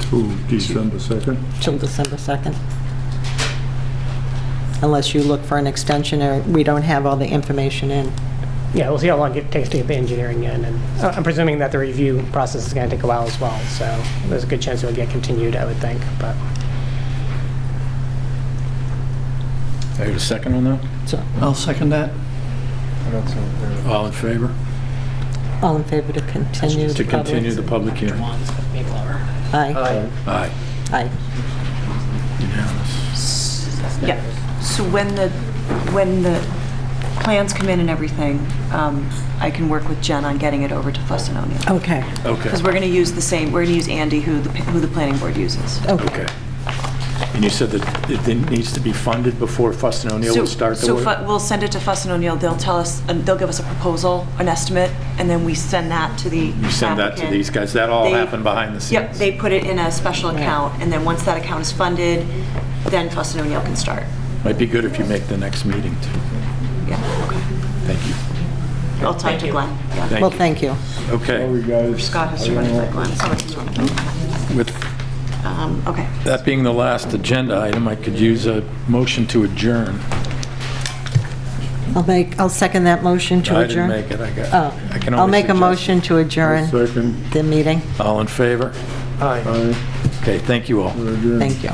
To December 2nd. till December 2nd. Unless you look for an extension or we don't have all the information in. Yeah, we'll see how long it takes to get the engineering in, and I'm presuming that the review process is going to take a while as well, so there's a good chance it will get continued, I would think, but. I have a second on that? So, I'll second that. All in favor? all in favor to continue the To public? continue the public hearing? Mayflower. Aye. Aye. Aye. Unanimous. Yeah, so when the plans come in and everything, I can work with Jen on getting it over to Fuss and O'Neill. Okay, Okay. Because we're going to use the same, we're going to use Andy, who the planning board uses. okay. Okay. And you said that it needs to be funded before Fuss and O'Neill will start the work? So we'll send it to Fuss and O'Neill, they'll tell us, they'll give us a proposal, an estimate, and then we send that to the You send that to applicant. these guys? That all They- happened behind the scenes? Yep, they put it in a special Right. account, and then once that account is funded, then Fuss and O'Neill can start. Might be good if you make the next meeting, too. Yeah, okay. Thank you. I'll talk to Glenn, yeah. Thank Well, you. thank you. Okay. Sorry, guys. Scott has to run it by Glenn, somebody has to run it by Glenn. With Okay. that being the last agenda item, I could use a motion to adjourn. I'll second that motion to I adjourn. didn't make it. Oh, I can I'll only make a suggest. motion to adjourn Second. the meeting. All in favor? Aye. Okay, thank you all. We're adjourned. Thank you.